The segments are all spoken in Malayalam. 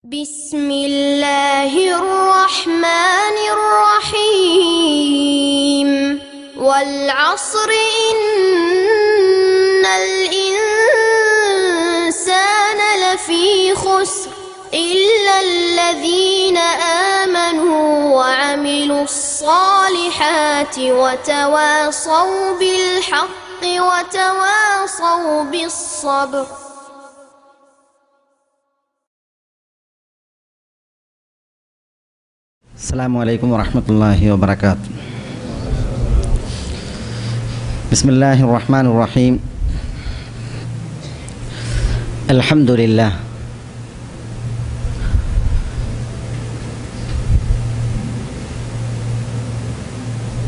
بسم الله الرحمن الرحيم والعصر إن الإنسان لفي خسر إلا الذين آمنوا وعملوا الصالحات وتواصوا بالحق وتواصوا بالصبر. السلام عليكم ورحمة الله وبركاته. بسم الله الرحمن الرحيم. الحمد لله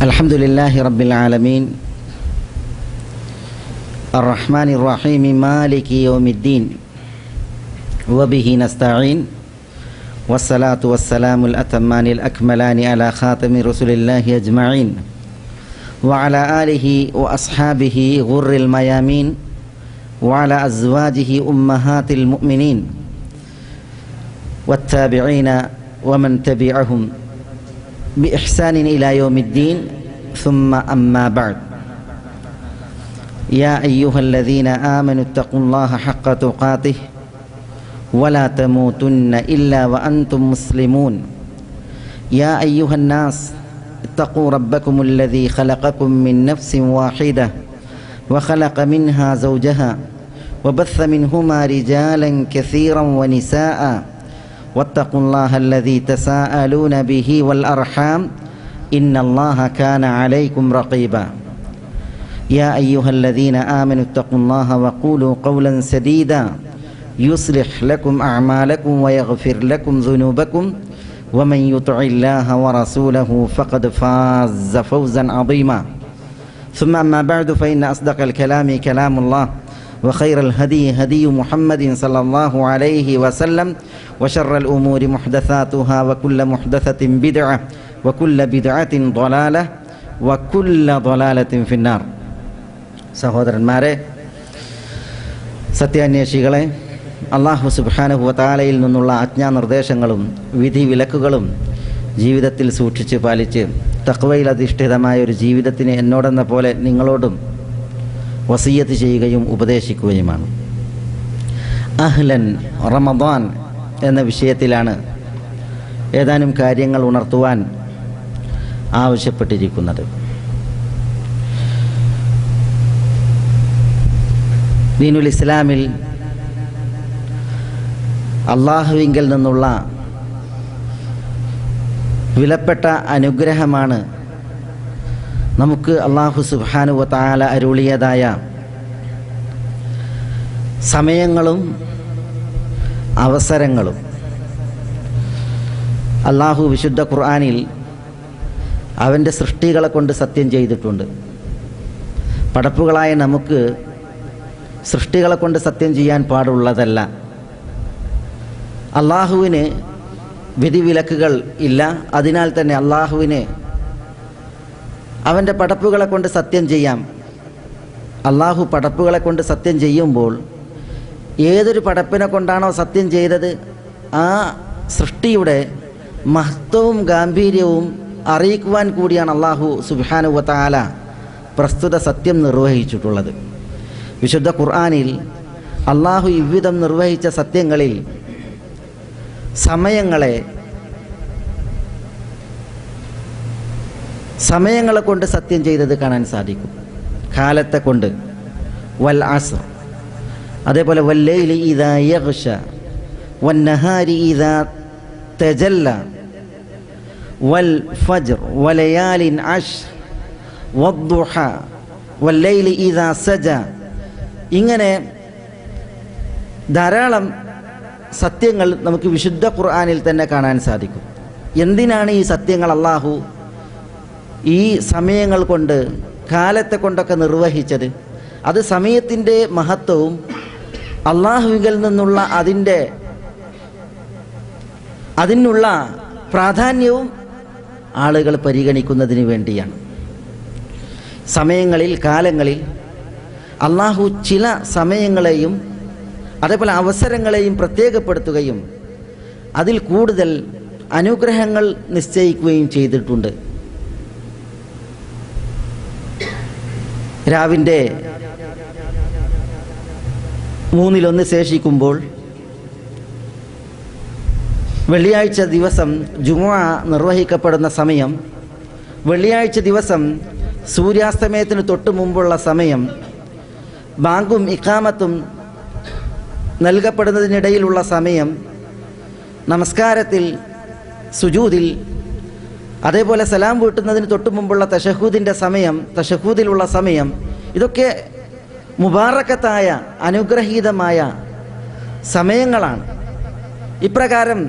الحمد لله رب العالمين الرحمن الرحيم مالك يوم الدين وبه نستعين والصلاة والسلام الأتمان الأكملان على خاتم رسل الله أجمعين وعلى آله وأصحابه غر الميامين وعلى أزواجه أمهات المؤمنين والتابعين ومن تبعهم بإحسان إلى يوم الدين ثم أما بعد. يا أيها الذين آمنوا اتقوا الله حق تقاته ولا تموتن إلا وأنتم مسلمون. يا أيها الناس اتقوا ربكم الذي خلقكم من نفس واحدة وخلق منها زوجها وبث منهما رجالا كثيرا ونساء واتقوا الله الذي تساءلون به والأرحام إن الله كان عليكم رقيبا. يا أيها الذين آمنوا اتقوا الله وقولوا قولا سديدا يصلح لكم أعمالكم ويغفر لكم ذنوبكم ومن يطع الله ورسوله فقد فاز فوزا عظيما. ثم أما بعد فإن أصدق الكلام كلام الله وخير الهدي هدي محمد صلى الله عليه وسلم وشر الأمور محدثاتها وكل محدثة بدعة وكل بدعة ضلالة وكل ضلالة في النار. സഹോദരന്മാരെ, സത്യാന്വേഷികളെ, അല്ലാഹു സുബ്ഹാനഹു വ തആലയിൽ നിന്നുള്ള ആജ്ഞാനിർദ്ദേശങ്ങളും വിധി വിലക്കുകളും ജീവിതത്തിൽ സൂക്ഷിച്ച് പാലിച്ച് തഖ്വയിൽ അധിഷ്ഠിതമായ ഒരു ജീവിതത്തിന് എന്നോടെന്ന പോലെ നിങ്ങളോടും വസിയ്യത്ത് ചെയ്യുകയും ഉപദേശിക്കുകയുമാണ്. അഹ്ലൻ റമദാൻ എന്ന വിഷയത്തിലാണ് ഏതാനും കാര്യങ്ങൾ ഉണർത്തുവാൻ ആവശ്യപ്പെട്ടിരിക്കുന്നത്. ദീനുൽ ഇസ്ലാമിൽ അള്ളാഹുവിങ്കിൽ നിന്നുള്ള വിലപ്പെട്ട അനുഗ്രഹമാണ് നമുക്ക് അല്ലാഹു സുബ്ഹാനഹു വ തആല അരുളിയതായ സമയങ്ങളും അവസരങ്ങളും. അല്ലാഹു വിശുദ്ധ ഖുർആനിൽ അവൻ്റെ സൃഷ്ടികളെ കൊണ്ട് സത്യം ചെയ്തിട്ടുണ്ട്. പടപ്പുകളായ നമുക്ക് സൃഷ്ടികളെ കൊണ്ട് സത്യം ചെയ്യാൻ പാടുള്ളതല്ല. അള്ളാഹുവിന് വിധിവിലക്കുകൾ ഇല്ല. അതിനാൽ തന്നെ അള്ളാഹുവിന് അവൻ്റെ പടപ്പുകളെ കൊണ്ട് സത്യം ചെയ്യാം. അള്ളാഹു പടപ്പുകളെ കൊണ്ട് സത്യം ചെയ്യുമ്പോൾ ഏതൊരു പടപ്പിനെ കൊണ്ടാണോ സത്യം ചെയ്തത് ആ സൃഷ്ടിയുടെ മഹത്വവും ഗാംഭീര്യവും അറിയിക്കുവാൻ കൂടിയാണ് അള്ളാഹു സുബ്ഹാനഹു വ തആല പ്രസ്തുത സത്യം നിർവഹിച്ചിട്ടുള്ളത്. വിശുദ്ധ ഖുർആനിൽ അള്ളാഹു ഇவ்விதം നിർവഹിച്ച സത്യങ്ങളിൽ സമയങ്ങളെ കൊണ്ട് സത്യം ചെയ്തത് കാണാൻ സാധിക്കും. കാലത്തെ കൊണ്ട് വൽ അസ്ർ, അതേപോലെ വല്ലൈലി ഇദാ യഗ്ഷ വന്നഹാരി ഇദാ തജല്ല വൽ ഫജ്ർ വലയാലിൻ അശ്ർ വദ്ദുഹ വല്ലൈലി ഇദാ സജ. ഇങ്ങനെ ധാരാളം സത്യങ്ങൾ നമുക്ക് വിശുദ്ധ ഖുർആനിൽ തന്നെ കാണാൻ സാധിക്കും. എന്തിനാണ് ഈ സത്യങ്ങൾ അള്ളാഹു ഈ സമയങ്ങൾ കൊണ്ട് കാലത്തെ കൊണ്ടൊക്കെ നിർവഹിച്ചത്? അത് സമയത്തിൻ്റെ മഹത്വവും അള്ളാഹുവിൽ നിന്നുള്ള അതിനുള്ള പ്രാധാന്യവും ആളുകൾ പരിഗണിക്കുന്നതിന് വേണ്ടിയാണ്. സമയങ്ങളിൽ, കാലങ്ങളിൽ അള്ളാഹു ചില സമയങ്ങളെയും അതേപോലെ അവസരങ്ങളെയും പ്രത്യേകപ്പെടുത്തുകയും അതിൽ കൂടുതൽ അനുഗ്രഹങ്ങൾ നിശ്ചയിക്കുകയും ചെയ്തിട്ടുണ്ട്. രാവിൻ്റെ 1/3 ശേഷിക്കുമ്പോൾ വെള്ളിയാഴ്ച ദിവസം ജുമുഅ നിർവഹിക്കപ്പെടുന്ന സമയം, വെള്ളിയാഴ്ച ദിവസം സൂര്യാസ്തമയത്തിന് തൊട്ട് മുമ്പുള്ള സമയം, ബാങ്കും ഇഖാമത്തും നൽകപ്പെടുന്നതിനിടയിലുള്ള സമയം, നമസ്കാരത്തിൽ സുജൂദിൽ, അതേപോലെ സലാം വീട്ടുന്നതിന് തൊട്ട് മുമ്പുള്ള തശഹൂദിൻ്റെ സമയം, തശഹൂദിലുള്ള സമയം, ഇതൊക്കെ മുബാറക്കത്തായ അനുഗ്രഹീതമായ സമയങ്ങളാണ്. ഇപ്രകാരം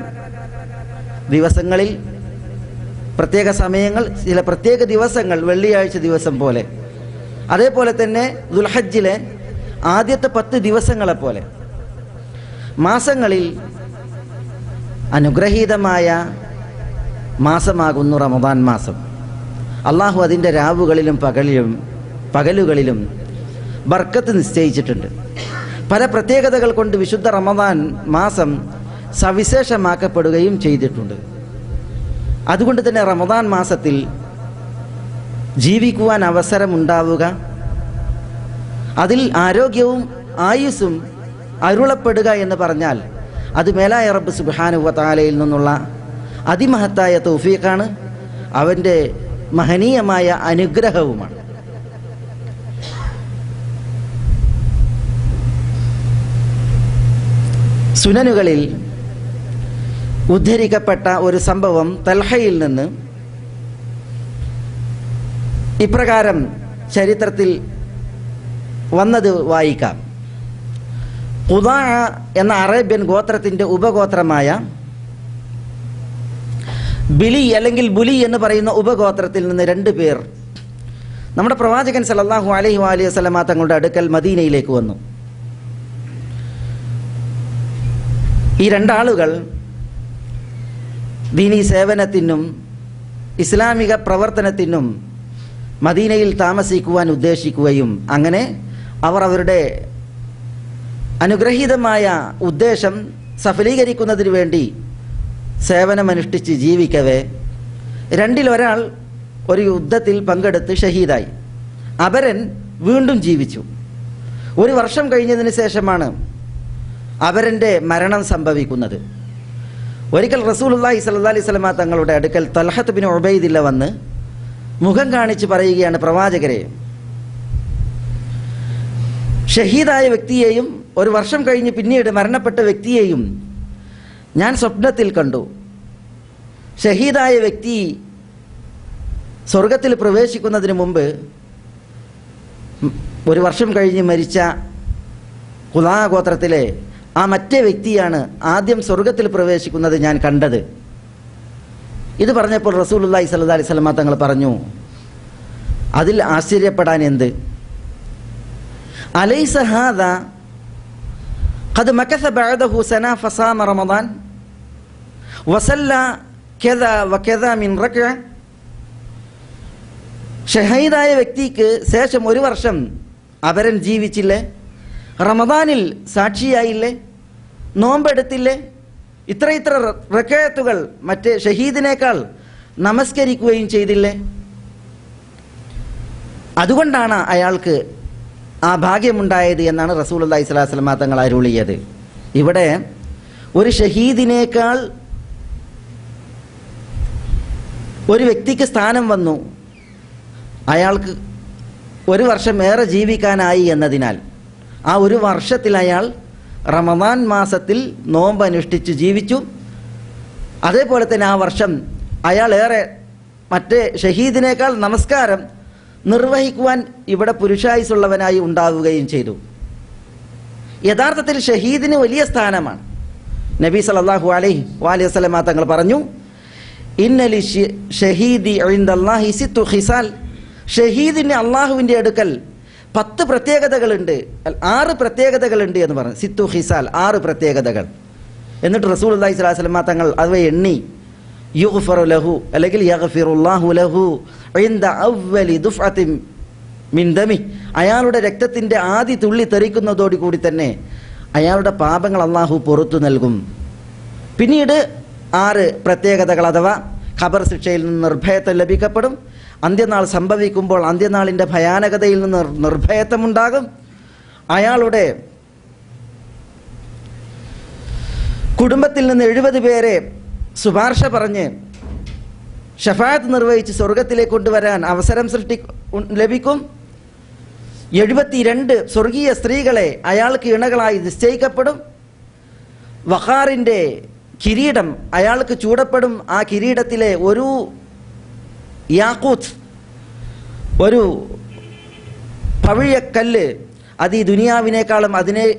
ദിവസങ്ങളിൽ പ്രത്യേക സമയങ്ങൾ, ചില പ്രത്യേക ദിവസങ്ങൾ, വെള്ളിയാഴ്ച ദിവസം പോലെ, അതേപോലെ തന്നെ ദുൽഹജ്ജിലെ ആദ്യത്തെ 10 ദിവസങ്ങളെപ്പോലെ മാസങ്ങളിൽ അനുഗ്രഹീതമായ മാസമാകുന്നു റമദാൻ മാസം. അള്ളാഹു അതിൻ്റെ രാവുകളിലും പകലുകളിലും ബർക്കത്ത് നിശ്ചയിച്ചിട്ടുണ്ട്. പല പ്രത്യേകതകൾ കൊണ്ട് വിശുദ്ധ റമദാൻ മാസം സവിശേഷമാക്കപ്പെടുകയും ചെയ്തിട്ടുണ്ട്. അതുകൊണ്ട് തന്നെ റമദാൻ മാസത്തിൽ ജീവിക്കുവാൻ അവസരമുണ്ടാവുക, അതിൽ ആരോഗ്യവും ആയുസ്സും അരുളപ്പെടുക എന്ന് പറഞ്ഞാൽ അത് മേലായ റബ്ബ് സുബ്ഹാനഹു വ തആലയിൽ നിന്നുള്ള അതിമഹത്തായ തൗഫീഖാണ്, അവൻ്റെ മഹനീയമായ അനുഗ്രഹവുമാണ്. സുനനുകളിൽ ഉദ്ധരിക്കപ്പെട്ട ഒരു സംഭവം തൽഹയിൽ നിന്ന് ഇപ്രകാരം ചരിത്രത്തിൽ വന്നത് വായിക്കാം. ഖുദാ എന്ന അറേബ്യൻ ഗോത്രത്തിൻ്റെ ഉപഗോത്രമായ ബിലി അല്ലെങ്കിൽ ബുലി എന്ന് പറയുന്ന ഉപഗോത്രത്തിൽ നിന്ന് 2 പേർ നമ്മുടെ പ്രവാചകൻ സല്ലല്ലാഹു അലൈഹി വസല്ലമ തങ്ങളുടെ അടുക്കൽ മദീനയിലേക്ക് വന്നു. ഈ 2 ആളുകൾ ദീനീ സേവനത്തിനും ഇസ്ലാമിക പ്രവർത്തനത്തിനും മദീനയിൽ താമസിക്കുവാൻ ഉദ്ദേശിക്കുകയും അങ്ങനെ അവർ അവരുടെ അനുഗ്രഹീതമായ ഉദ്ദേശം സഫലീകരിക്കുന്നതിന് വേണ്ടി സേവനമനുഷ്ഠിച്ച് ജീവിക്കവേ 2-ൽ ഒരാൾ ഒരു യുദ്ധത്തിൽ പങ്കെടുത്ത് ഷഹീദായി. അപരൻ വീണ്ടും ജീവിച്ചു. 1 വർഷം കഴിഞ്ഞതിന് ശേഷമാണ് അപരൻ്റെ മരണം സംഭവിക്കുന്നത്. ഒരിക്കൽ റസൂലുള്ളാഹി സ്വല്ലല്ലാഹി അലൈഹി വസല്ലമ തങ്ങളുടെ അടുക്കൽ തൽഹത്ത് ബിൻ ഉബൈദില്ല വന്ന് മുഖം കാണിച്ച് പറയുകയാണ്, പ്രവാചകരെ, ഷഹീദായ വ്യക്തിയെയും 1 വർഷം കഴിഞ്ഞ് പിന്നീട് മരണപ്പെട്ട വ്യക്തിയെയും ഞാൻ സ്വപ്നത്തിൽ കണ്ടു. ഷഹീദായ വ്യക്തി സ്വർഗത്തിൽ പ്രവേശിക്കുന്നതിന് മുമ്പ് 1 വർഷം കഴിഞ്ഞ് മരിച്ച ഖുദാ ഗോത്രത്തിലെ ആ മറ്റേ വ്യക്തിയാണ് ആദ്യം സ്വർഗത്തിൽ പ്രവേശിക്കുന്നത് ഞാൻ കണ്ടത്. ഇത് പറഞ്ഞപ്പോൾ റസൂലുള്ളാഹി സ്വല്ലല്ലാഹി അലൈഹി വസല്ലമ തങ്ങൾ പറഞ്ഞു, അതിൽ ആശ്ചര്യപ്പെടാൻ എന്ത്? അലൈസ ഹാദാ ഖദ് മകസ ബഅദഹു സന ഫസാമ റമദാൻ വസല്ല കദ വകദ മിൻ റക്അ. ഷഹീദായ വ്യക്തിക്ക് ശേഷം 1 വർഷം അപരൻ ജീവിച്ചില്ലേ? റമദാനിൽ സാക്ഷിയായില്ലേ? നോമ്പെടുത്തില്ലേ? ഇത്ര റക്അത്തുകൾ മറ്റേ ഷഹീദിനേക്കാൾ നമസ്കരിക്കുകയും ചെയ്തില്ലേ? അതുകൊണ്ടാണ് അയാൾക്ക് ആ ഭാഗ്യമുണ്ടായത് എന്നാണ് റസൂലുള്ളാഹി സ്വല്ലല്ലാഹി അലൈഹി വസല്ലം തങ്ങൾ അരുളിയത്. ഇവിടെ ഒരു ഷഹീദിനേക്കാൾ ഒരു വ്യക്തിക്ക് സ്ഥാനം വന്നു, അയാൾക്ക് 1 വർഷം ഏറെ ജീവിക്കാനായി എന്നതിനാൽ ആ 1 വർഷത്തിൽ അയാൾ റമദാൻ മാസത്തിൽ നോമ്പ് അനുഷ്ഠിച്ച് ജീവിച്ചു. അതേപോലെ തന്നെ ആ വർഷം അയാൾ ഏറെ മറ്റേ ഷഹീദിനേക്കാൾ നമസ്കാരം നിർവഹിക്കുവാൻ ഇവിടെ പുരുഷായുസുള്ളവനായി ഉണ്ടാവുകയും ചെയ്തു. യഥാർത്ഥത്തിൽ ഷഹീദിന് വലിയ സ്ഥാനമാണ്. നബി സല്ലല്ലാഹു അലൈഹി വസല്ലം തങ്ങൾ പറഞ്ഞു, ഇന്നലി ഷഹീദി ഇൻദല്ലാഹി 6 ഖിസാൽ. ഷഹീദിന് അള്ളാഹുവിൻ്റെ അടുക്കൽ 10 പ്രത്യേകതകളുണ്ട്, 6 പ്രത്യേകതകളുണ്ട് എന്ന് പറഞ്ഞു. 6 ഖിസാൽ, 6 പ്രത്യേകതകൾ. എന്നിട്ട് റസൂലുള്ളാഹി സ്വല്ലല്ലാഹി അലൈഹി വസല്ലം തങ്ങൾ അവ എണ്ണി, യുഗ്ഫറു ലഹു അല്ലെങ്കിൽ യഗ്ഫിറുല്ലാഹു ലഹു ഇൻദ അവ്വലി ദുഫഅത്തിൻ മിൻ ദമി. അയാളുടെ രക്തത്തിൻ്റെ ആദ്യ തുള്ളി തെറിക്കുന്നതോടുകൂടി തന്നെ അയാളുടെ പാപങ്ങൾ അള്ളാഹു പുറത്തു നൽകും. പിന്നീട് 6 പ്രത്യേകതകൾ, അഥവാ ഖബർ ശിക്ഷയിൽ നിന്ന് നിർഭയത്വം ലഭിക്കപ്പെടും. അന്ത്യനാൾ സംഭവിക്കുമ്പോൾ അന്ത്യനാളിൻ്റെ ഭയാനകതയിൽ നിന്ന് നിർഭയത്വമുണ്ടാകും. അയാളുടെ കുടുംബത്തിൽ നിന്ന് 70 പേരെ ശുപാർശ പറഞ്ഞ് ഷഫാഅത്ത് നിർവഹിച്ച് സ്വർഗത്തിലേക്ക് കൊണ്ടുവരാൻ അവസരം ലഭിക്കും. 72 സ്വർഗീയ സ്ത്രീകളെ അയാൾക്ക് ഇണകളായി നിശ്ചയിക്കപ്പെടും. വഖാറിൻ്റെ കിരീടം അയാൾക്ക് ചൂടപ്പെടും. ആ കിരീടത്തിലെ ഒരു യാക്കൂത്ത്, ഒരു പവിഴക്കല്ല്, അത് ഈ ദുനിയാവിനേക്കാളും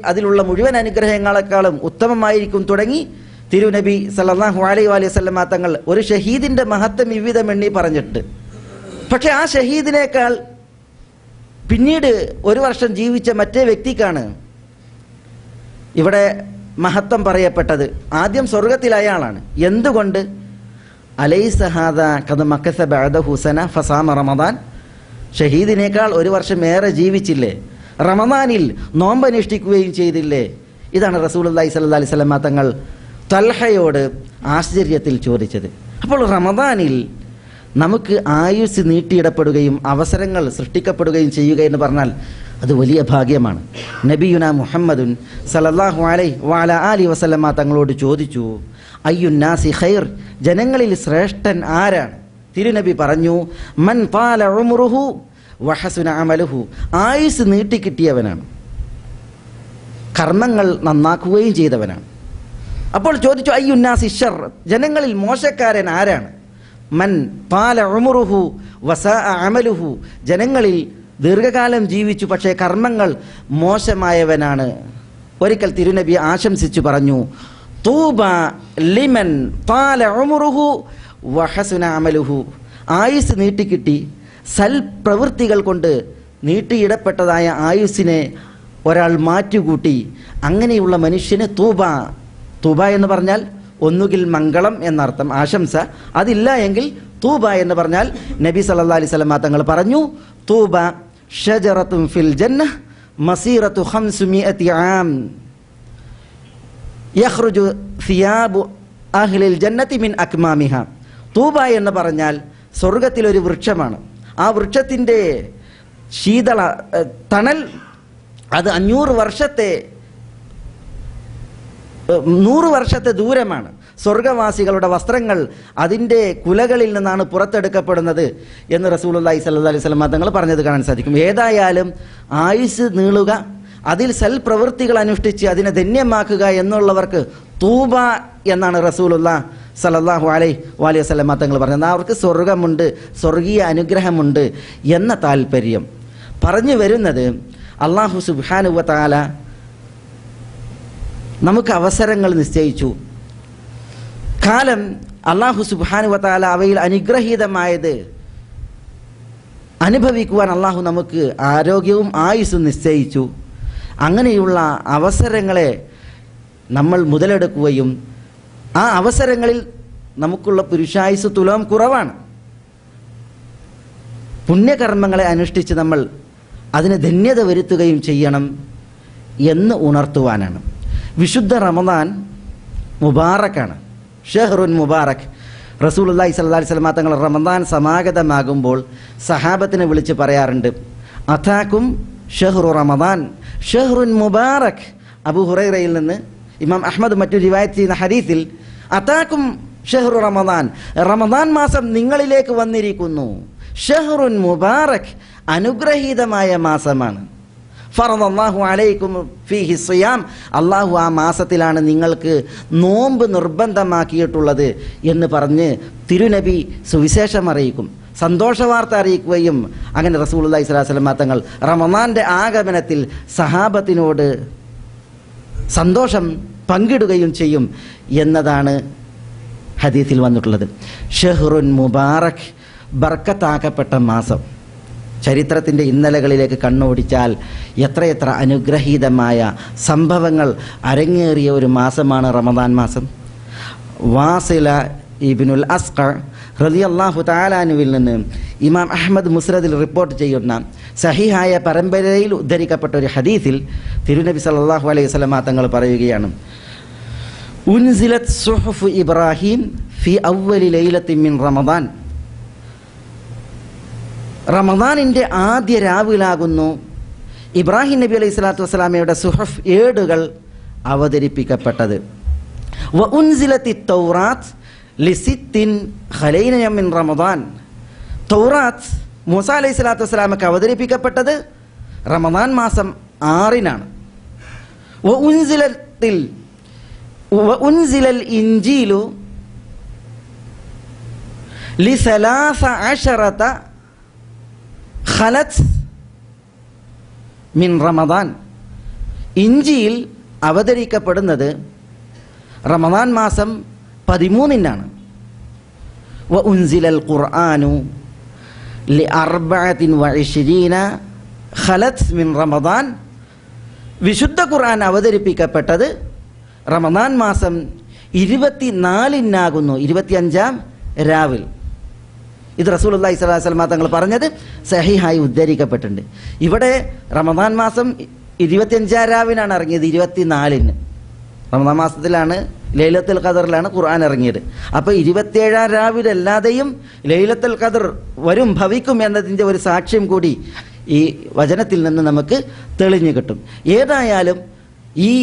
അതിലുള്ള മുഴുവൻ അനുഗ്രഹങ്ങളെക്കാളും ഉത്തമമായിരിക്കും തുടങ്ങി തിരുനബി സല്ലല്ലാഹു അലൈഹി വസല്ലം തങ്ങൾ ഒരു ഷഹീദിൻ്റെ മഹത്വം വിവിധം എണ്ണി പറഞ്ഞിട്ട്. പക്ഷെ ആ ഷഹീദിനേക്കാൾ പിന്നീട് 1 വർഷം ജീവിച്ച മറ്റേ വ്യക്തിക്കാണ് ഇവിടെ മഹത്വം പറയപ്പെട്ടത്. ആദ്യം സ്വർഗത്തിൽ അയാളാണ്. എന്തുകൊണ്ട്? അലൈസ ഹാദാ ഖദ് മക്കസ ബഅദഹു സന ഫസാമ റമദാൻ. ഷഹീദിനേക്കാൾ 1 വർഷം ഏറെ ജീവിച്ചില്ലേ, റമദാനിൽ നോമ്പനുഷ്ഠിക്കുകയും ചെയ്തില്ലേ? ഇതാണ് റസൂലുള്ളാഹി സ്വല്ലല്ലാഹി അലൈഹി വസല്ലം തങ്ങൾ തൽഹയോട് ആശ്ചര്യത്തിൽ ചോദിച്ചത്. അപ്പോൾ റമദാനിൽ നമുക്ക് ആയുസ് നീട്ടിയിടപ്പെടുകയും അവസരങ്ങൾ സൃഷ്ടിക്കപ്പെടുകയും ചെയ്യുക എന്ന് പറഞ്ഞാൽ അത് വലിയ ഭാഗ്യമാണ്. നബിയുന മുഹമ്മദുൻ സല്ലല്ലാഹു അലൈഹി വഅലാ ആലിഹി വസല്ലമ തങ്ങളോട് ചോദിച്ചു, അയ്യുന്നാസി ഖൈർ, ജനങ്ങളിൽ ശ്രേഷ്ഠൻ ആരാണ്? തിരുനബി പറഞ്ഞു, മൻ ത്വാല ഉംറുഹു വഹസുന അമലുഹു, ആയുസ് നീട്ടിക്കിട്ടിയവനാണ്, കർമ്മങ്ങൾ നന്നാക്കുകയും ചെയ്തവനാണ്. അപ്പോൾ ചോദിച്ചു, അയ്യുന്നാസി ശർ, ജനങ്ങളിൽ മോശക്കാരൻ ആരാണ്? മൻ ത്വാല ഉംറുഹു വസാഅ അമലുഹു, ജനങ്ങളിൽ ദീർഘകാലം ജീവിച്ചു പക്ഷേ കർമ്മങ്ങൾ മോശമായവനാണ്. ഒരിക്കൽ തിരുനബി ആശംസിച്ചു പറഞ്ഞു, തൂബ ലിമൻ ത്വാല ഉംറുഹു വഹസുന അമലുഹു, ആയുസ് നീട്ടിക്കിട്ടി സൽപ്രവൃത്തികൾ കൊണ്ട് നീട്ടിയിടപ്പെട്ടതായ ആയുസ്സിനെ ഒരാൾ മാറ്റുകൂട്ടി, അങ്ങനെയുള്ള മനുഷ്യന് തൂബ. തൂബ എന്ന് പറഞ്ഞാൽ ഒന്നുകിൽ മംഗളം എന്നർത്ഥം, ആശംസ. അതില്ല എങ്കിൽ തൂബ എന്ന് പറഞ്ഞാൽ നബി സല്ലല്ലാഹു അലൈഹി വസല്ലം തങ്ങൾ പറഞ്ഞു, തൂബ ഷജറത്തുൻ ഫിൽ ജന്നഹ മസീറത്തു 500 ആം യഖ്റുജു സിയാബു അഹ്ലിൽ ജന്നതി മിൻ അക്മാമിഹ. തൂബ എന്ന് പറഞ്ഞാൽ സ്വർഗത്തിലൊരു വൃക്ഷമാണ്. ആ വൃക്ഷത്തിൻ്റെ ശീതള തണൽ അത് 100 വർഷത്തെ ദൂരമാണ്. സ്വർഗവാസികളുടെ വസ്ത്രങ്ങൾ അതിൻ്റെ കുലകളിൽ നിന്നാണ് പുറത്തെടുക്കപ്പെടുന്നത് എന്ന് റസൂലുള്ളാഹി സ്വല്ലല്ലാഹി അലൈഹി വസല്ലം തങ്ങൾ പറഞ്ഞത് കാണാൻ സാധിക്കും. ഏതായാലും ആയുസ് നീളുക, അതിൽ സൽപ്രവൃത്തികൾ അനുഷ്ഠിച്ച് അതിനെ ധന്യമാക്കുക എന്നുള്ളവർക്ക് തൂബ എന്നാണ് റസൂലുള്ളാഹി സ്വല്ലല്ലാഹു അലൈഹി വസല്ലം തങ്ങൾ പറഞ്ഞത്. അവർക്ക് സ്വർഗമുണ്ട്, സ്വർഗീയ അനുഗ്രഹമുണ്ട് എന്ന താല്പര്യം പറഞ്ഞു വരുന്നത്. അല്ലാഹു സുബ്ഹാനഹു വ തആല നമുക്ക് അവസരങ്ങൾ നിശ്ചയിച്ചു. കാലം അല്ലാഹു സുബ്ഹാനഹു വ തആല അവയിൽ അനുഗ്രഹീതമായത് അനുഭവിക്കുവാൻ അല്ലാഹു നമുക്ക് ആരോഗ്യവും ആയുസ്സും നിശ്ചയിച്ചു. അങ്ങനെയുള്ള അവസരങ്ങളെ നമ്മൾ മുതലെടുക്കുകയും ആ അവസരങ്ങളിൽ നമുക്കുള്ള പുരുഷായുസ് തുലോം കുറവാണ്. പുണ്യകർമ്മങ്ങളെ അനുഷ്ഠിച്ച് നമ്മൾ അതിന് ധന്യത വരുത്തുകയും ചെയ്യണം എന്ന് ഉണർത്തുവാനാണ്. വിശുദ്ധ റമദാൻ മുബാറക്കാണ്, ഷഹ്റുൻ മുബാറക്. റസൂലുള്ളാഹി സ്വല്ലല്ലാഹി അലൈഹി വസല്ലം തങ്ങൾ റമദാൻ സമാഗതമാകുമ്പോൾ സഹാബത്തിനെ വിളിച്ച് പറയാറുണ്ട്, അതാക്കും ഷഹ്റു റമദാൻ ഷഹ്റുൻ മുബാറക്. അബൂ ഹുറൈറയിൽ നിന്ന് ഇമാം അഹ്മദ് മറ്റു റിവായത്ത് ചെയ്യുന്ന ഹദീസിൽ അതാക്കും ഷഹ്റു റമദാൻ, റമദാൻ മാസം നിങ്ങളിലേക്ക് വന്നിരിക്കുന്നു. ഷഹ്റുൻ മുബാറക്, അനുഗ്രഹീതമായ മാസമാണ്. ഫറദല്ലാഹു അലൈക്കും ഫീഹി സിയാം, അള്ളാഹു ആ മാസത്തിലാണ് നിങ്ങൾക്ക് നോമ്പ് നിർബന്ധമാക്കിയിട്ടുള്ളത് എന്ന് പറഞ്ഞ് തിരുനബി സുവിശേഷം അറിയിക്കും, സന്തോഷവാർത്ത അറിയിക്കുകയും അങ്ങനെ റസൂലുള്ളാഹി സ്വല്ലല്ലാഹി അലൈഹി വസല്ലം തങ്ങൾ റമദാന്റെ ആഗമനത്തിൽ സഹാബത്തിനോട് സന്തോഷം പങ്കിടുകയും ചെയ്യും എന്നതാണ് ഹദീസിൽ വന്നിട്ടുള്ളത്. ഷഹ്റുൻ മുബാറക്, ബർക്കത്താക്കപ്പെട്ട മാസം. ചരിത്രത്തിൻ്റെ ഇന്നലകളിലേക്ക് കണ്ണോടിച്ചാൽ എത്രയെത്ര അനുഗ്രഹീതമായ സംഭവങ്ങൾ അരങ്ങേറിയ ഒരു മാസമാണ് റമദാൻ മാസം. വാസില ഇബ്നുൽ അസ്ഖർ റളിയല്ലാഹു തആല അൻഹുവിൽ നിന്ന് ഇമാം അഹ്മദ് മുസ്നദിൽ റിപ്പോർട്ട് ചെയ്യുന്ന സഹിഹായ പരമ്പരയിൽ ഉദ്ധരിക്കപ്പെട്ട ഒരു ഹദീസിൽ തിരുനബി സല്ലല്ലാഹു അലൈഹി വസല്ലം തങ്ങൾ പറയുകയാണ്, ഉൻസിലത് സുഹുഫ് ഇബ്രാഹിം ഫി അവ്വലി ലൈലത്തിൻ മിൻ റമദാൻ. റമദാനിൻ്റെ ആദ്യ രാവിലാകുന്നു ഇബ്രാഹിം നബി അലൈഹി സ്വലാത്തു വസ്സലാമയുടെ സുഹഫ് ഏടുകൾ അവതരിപ്പിക്കപ്പെട്ടത്. വ ഉൻസിലത്തി തൗറാത്ത് ലിസിത്തിൻ ഖലൈന മിൻ റമദാൻ. തൗറാത്ത് മൂസ അലൈഹി സ്വലാത്തു വസ്സലാമക്ക് അവതരിപ്പിക്കപ്പെട്ടത് റമദാൻ മാസം 6-നാണ്. വഉൻസിലൽ ഇൻജീലു ലിസലാസഅശറത ഖലത് മിൻ റമദാൻ. ഇൻജീൽ അവതരിക്കപ്പെടുന്നത് റമദാൻ മാസം 13-നാണ്. വഉൻസിലൽ ഖുർആനു ലിഅർബഅതിൻ ഖലത് മിൻ റമദാൻ. വിശുദ്ധ ഖുർആൻ അവതരിപ്പിക്കപ്പെട്ടത് റമദാൻ മാസം 24-നാകുന്നു, 25-ാം രാവിൽ. ഇത് റസൂലുള്ളാഹി സ്വല്ലല്ലാഹു അലൈഹി വസല്ലം തങ്ങൾ പറഞ്ഞത് സഹീഹായി ഉദ്ധരിക്കപ്പെട്ടിട്ടുണ്ട്. ഇവിടെ റമദാൻ മാസം 25-ാം രാവിലാണ് ഇറങ്ങിയത്, 24-ന്. റമദാൻ മാസത്തിലാണ് ലൈലത്തുൽ ഖദറിലാണ് ഖുർആൻ ഇറങ്ങിയത്. അപ്പോൾ 27-ാം രാവിലല്ലാതെയും ലൈലത്തുൽ ഖദർ വരും, ഭവിക്കും എന്നതിൻ്റെ ഒരു സാക്ഷ്യം കൂടി ഈ വചനത്തിൽ നിന്ന് നമുക്ക് തെളിഞ്ഞു കിട്ടും. ഏതായാലും ഈ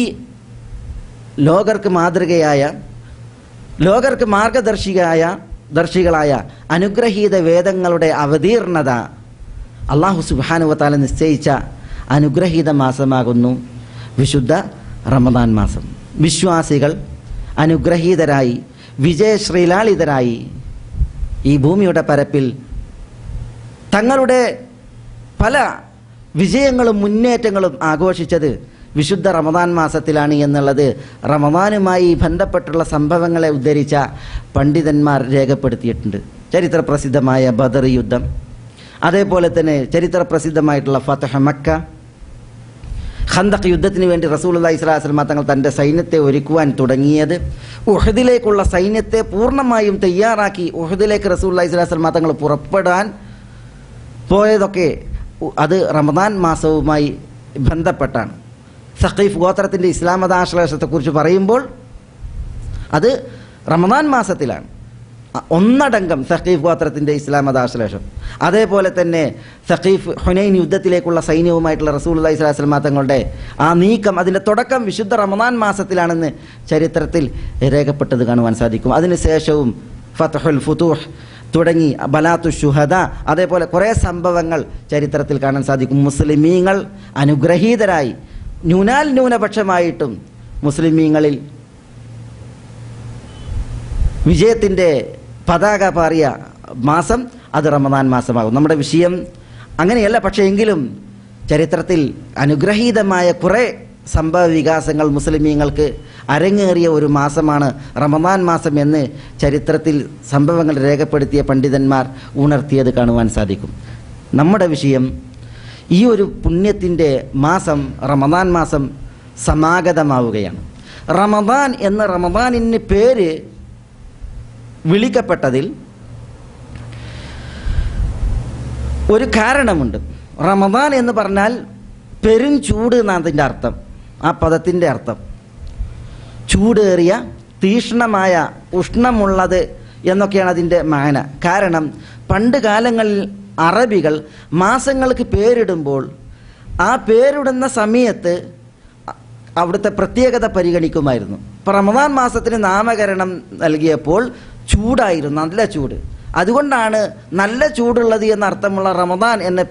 ലോകർക്ക് മാതൃകയായ, ലോകർക്ക് മാർഗദർശികളായ അനുഗ്രഹീത വേദങ്ങളുടെ അവതീർണത അല്ലാഹു സുബ്ഹാനഹു വ തആല നിശ്ചയിച്ച അനുഗ്രഹീത മാസമാകുന്നു വിശുദ്ധ റമദാൻ മാസം. വിശ്വാസികൾ അനുഗ്രഹീതരായി വിജയശ്രീലാളിതരായി ഈ ഭൂമിയുടെ പരപ്പിൽ തങ്ങളുടെ പല വിജയങ്ങളും മുന്നേറ്റങ്ങളും ആഘോഷിച്ചത് വിശുദ്ധ റമദാൻ മാസത്തിലാണ് എന്നുള്ളത് റമദാനുമായി ബന്ധപ്പെട്ടുള്ള സംഭവങ്ങളെ ഉദ്ധരിച്ച പണ്ഡിതന്മാർ രേഖപ്പെടുത്തിയിട്ടുണ്ട്. ചരിത്രപ്രസിദ്ധമായ ബദർ യുദ്ധം, അതേപോലെ തന്നെ ചരിത്രപ്രസിദ്ധമായിട്ടുള്ള ഫതഹ് മക്ക, ഖന്തഖ് യുദ്ധത്തിന് വേണ്ടി റസൂലുള്ളാഹി സ്വല്ലല്ലാഹു അലൈഹി വസല്ലം തങ്ങൾ തൻ്റെ സൈന്യത്തെ ഒരുക്കുവാൻ തുടങ്ങിയത്, ഉഹദിലേക്കുള്ള സൈന്യത്തെ പൂർണ്ണമായും തയ്യാറാക്കി ഉഹദിലേക്ക് റസൂലുള്ളാഹി സ്വല്ലല്ലാഹു അലൈഹി വസല്ലം തങ്ങൾ പുറപ്പെടാൻ പോയതൊക്കെ അത് റമദാൻ മാസവുമായി ബന്ധപ്പെട്ടാണ്. സഖീഫ് ഗോത്രത്തിൻ്റെ ഇസ്ലാം മതാശ്ലേഷത്തെക്കുറിച്ച് പറയുമ്പോൾ അത് റമദാൻ മാസത്തിലാണ് ഒന്നടങ്കം സഖീഫ് ഗോത്രത്തിൻ്റെ ഇസ്ലാം മതാശ്ലേഷം. അതേപോലെ തന്നെ സഖീഫ് ഹുനൈൻ യുദ്ധത്തിലേക്കുള്ള സൈന്യവുമായിട്ടുള്ള റസൂലുള്ളാഹി സ്വല്ലല്ലാഹു അലൈഹി വസല്ലം തങ്ങളുടെ ആ നീക്കം, അതിൻ്റെ തുടക്കം വിശുദ്ധ റമദാൻ മാസത്തിലാണെന്ന് ചരിത്രത്തിൽ രേഖപ്പെട്ടത് കാണുവാൻ സാധിക്കും. അതിനുശേഷവും ഫത്ഹുൽ ഫുതൂഹ് തുടങ്ങി ബലാത്തു ശുഹദ, അതേപോലെ കുറേ സംഭവങ്ങൾ ചരിത്രത്തിൽ കാണാൻ സാധിക്കും. മുസ്ലിമീങ്ങൾ അനുഗ്രഹീതരായി ന്യൂനപക്ഷമായിട്ടും മുസ്ലിമീങ്ങളിൽ വിജയത്തിൻ്റെ പതാക പാറിയ മാസം അത് റമദാൻ മാസമാകും. നമ്മുടെ വിഷയം അങ്ങനെയല്ല, പക്ഷേ എങ്കിലും ചരിത്രത്തിൽ അനുഗ്രഹീതമായ കുറേ സംഭവ വികാസങ്ങൾ മുസ്ലിമീങ്ങൾക്ക് അരങ്ങേറിയ ഒരു മാസമാണ് റമദാൻ മാസം എന്ന് ചരിത്രത്തിൽ സംഭവങ്ങൾ രേഖപ്പെടുത്തിയ പണ്ഡിതന്മാർ ഉണർത്തിയത് കാണുവാൻ സാധിക്കും. നമ്മുടെ വിഷയം ഈ ഒരു പുണ്യത്തിൻ്റെ മാസം റമദാൻ മാസം സമാഗതമാവുകയാണ്. റമദാൻ എന്ന റമദാനിന് പേര് വിളിക്കപ്പെട്ടതിൽ ഒരു കാരണമുണ്ട്. റമദാൻ എന്ന് പറഞ്ഞാൽ പെരും ചൂട് എന്നാണ് അതിൻ്റെ അർത്ഥം. ആ പദത്തിൻ്റെ അർത്ഥം ചൂടേറിയ, തീഷ്ണമായ, ഉഷ്ണമുള്ളത് എന്നൊക്കെയാണ് അതിൻ്റെ മാന. കാരണം പണ്ട് കാലങ്ങളിൽ അറബികൾ മാസങ്ങൾക്ക് പേരിടുമ്പോൾ ആ പേരിടുന്ന സമയത്ത് അവിടുത്തെ പ്രത്യേകത പരിഗണിക്കുമായിരുന്നു. ഇപ്പോൾ റമദാൻ മാസത്തിന് നാമകരണം നൽകിയപ്പോൾ ചൂടായിരുന്നു, നല്ല ചൂട്. അതുകൊണ്ടാണ് നല്ല ചൂടുള്ളത് എന്നർത്ഥമുള്ള റമദാൻ എന്ന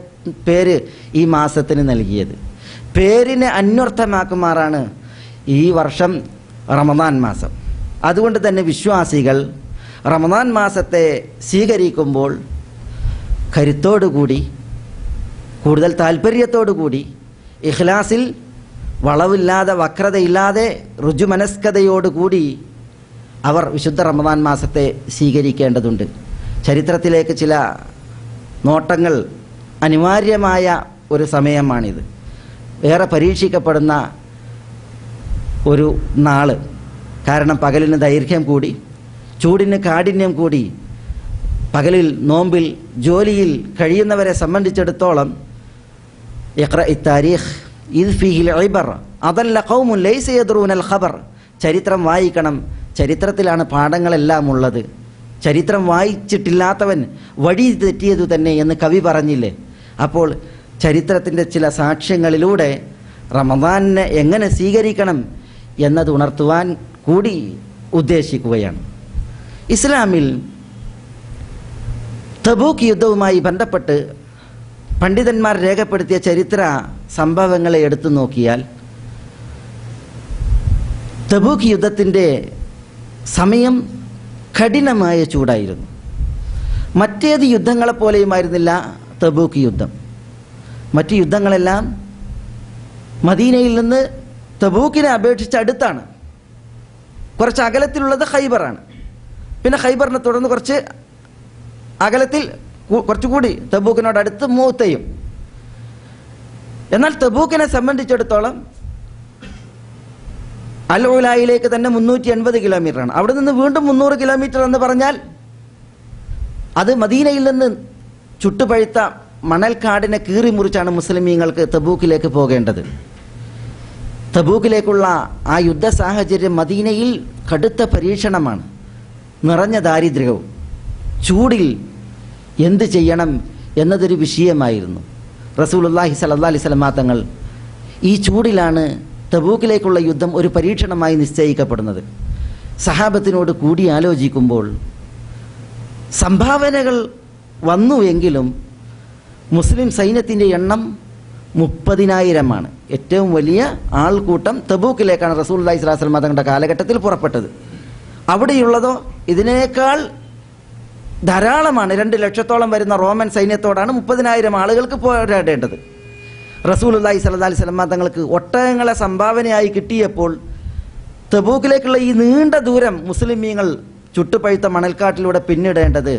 പേര് ഈ മാസത്തിന് നൽകിയത്. പേരിനെ അന്വർത്ഥമാക്കുമാറാണ് ഈ വർഷം റമദാൻ മാസം. അതുകൊണ്ട് തന്നെ വിശ്വാസികൾ റമദാൻ മാസത്തെ സ്വീകരിക്കുമ്പോൾ കരുത്തോടുകൂടി, കൂടുതൽ താല്പര്യത്തോടുകൂടി, ഇഖ്ലാസിൽ വളവില്ലാതെ വക്രതയില്ലാതെ ഋജുമനസ്കതയോടുകൂടി അവർ വിശുദ്ധ റമദാൻ മാസത്തെ സ്വീകരിക്കേണ്ടതുണ്ട്. ചരിത്രത്തിലേക്ക് ചില നോട്ടങ്ങൾ അനിവാര്യമായ ഒരു സമയമാണിത്. ഏറെ പരീക്ഷിക്കപ്പെടുന്ന ഒരു നാള്. കാരണം പകലിന് ദൈർഘ്യം കൂടി, ചൂടിന് കാഠിന്യം കൂടി. പകലിൽ നോമ്പിൽ ജോലിയിൽ കഴിയുന്നവരെ സംബന്ധിച്ചിടത്തോളം ഇഖ്റഇ താരീഖ് ഇദ് ഫീഹിൽ ഇബർ അദല്ല ഖൗമുൻ ലൈസ യദ്റൂനൽ ഖബർ ചരിത്രം വായിക്കണം, ചരിത്രത്തിലാണ് പാഠങ്ങളെല്ലാം ഉള്ളത്. ചരിത്രം വായിച്ചിട്ടില്ലാത്തവൻ വഴി തെറ്റിയതു തന്നെ എന്ന് കവി പറഞ്ഞില്ലേ? അപ്പോൾ ചരിത്രത്തിൻ്റെ ചില സാക്ഷ്യങ്ങളിലൂടെ റമദാനിനെ എങ്ങനെ സ്വീകരിക്കണം എന്നത് ഉണർത്തുവാൻ കൂടി ഉദ്ദേശിക്കുകയാണ്. ഇസ്ലാമിൽ തബൂക്ക് യുദ്ധവുമായി ബന്ധപ്പെട്ട് പണ്ഡിതന്മാർ രേഖപ്പെടുത്തിയ ചരിത്ര സംഭവങ്ങളെ എടുത്തു നോക്കിയാൽ തബൂക്ക് യുദ്ധത്തിൻ്റെ സമയം കഠിനമായ ചൂടായിരുന്നു. മറ്റേത് യുദ്ധങ്ങളെപ്പോലെയുമായിരുന്നില്ല തബൂക്ക് യുദ്ധം. മറ്റ് യുദ്ധങ്ങളെല്ലാം മദീനയിൽ നിന്ന് തബൂക്കിനെ അപേക്ഷിച്ച് അടുത്താണ്. കുറച്ച് അകലത്തിലുള്ളത് ഖൈബറാണ്. പിന്നെ ഖൈബറിനെ തുടർന്ന് കുറച്ച് അകലത്തിൽ കുറച്ചുകൂടി തബൂക്കിനോട് അടുത്ത് മൂത്തയും. എന്നാൽ തബൂക്കിനെ സംബന്ധിച്ചിടത്തോളം അൽ ഉലായിലേക്ക് തന്നെ 380 കിലോമീറ്ററാണ്. അവിടെ നിന്ന് വീണ്ടും 300 കിലോമീറ്റർ എന്ന് പറഞ്ഞാൽ അത് മദീനയിൽ നിന്ന് ചുട്ടുപഴുത്ത മണൽക്കാടിനെ കീറി മുറിച്ചാണ് മുസ്ലിമീങ്ങൾക്ക് തബൂക്കിലേക്ക് പോകേണ്ടത്. തബൂക്കിലേക്കുള്ള ആ യുദ്ധ സാഹചര്യം മദീനയിൽ കടുത്ത പരീക്ഷണമാണ്. നിറഞ്ഞ ദാരിദ്ര്യവും ചൂടിൽ എന്ത് ചെയ്യണം എന്നതൊരു വിഷയമായിരുന്നു. റസൂലുള്ളാഹി സ്വല്ലല്ലാഹി അലൈഹി വസല്ലം തങ്ങൾ ഈ ചൂടിലാണ് തബൂക്കിലേക്കുള്ള യുദ്ധം ഒരു പരീക്ഷണമായി നിശ്ചയിക്കപ്പെടുന്നത്. സഹാബത്തിനോട് കൂടി ആലോചിക്കുമ്പോൾ സംഭാവനകൾ വന്നുവെങ്കിലും മുസ്ലിം സൈന്യത്തിൻ്റെ എണ്ണം 30,000-ആണ്. ഏറ്റവും വലിയ ആൾക്കൂട്ടം തബൂക്കിലേക്കാണ് റസൂലുള്ളാഹി സ്വല്ലല്ലാഹി അലൈഹി വസല്ലം തങ്ങളുടെ കാലഘട്ടത്തിൽ പുറപ്പെട്ടത്. അവിടെയുള്ളതോ ഇതിനേക്കാൾ ധാരാളമാണ്. 2 ലക്ഷത്തോളം വരുന്ന റോമൻ സൈന്യത്തോടാണ് 30,000 ആളുകൾക്ക് പോരാടേണ്ടത്. റസൂലുള്ളാഹി സ്വല്ലല്ലാഹി അലൈഹി വസല്ലം തങ്ങൾക്ക് ഒട്ടകങ്ങളെ സംഭാവനയായി കിട്ടിയപ്പോൾ തബൂക്കിലേക്കുള്ള ഈ നീണ്ട ദൂരം മുസ്ലിമീങ്ങൾ ചുട്ടുപഴുത്ത മണൽക്കാട്ടിലൂടെ പിന്നിടേണ്ടത്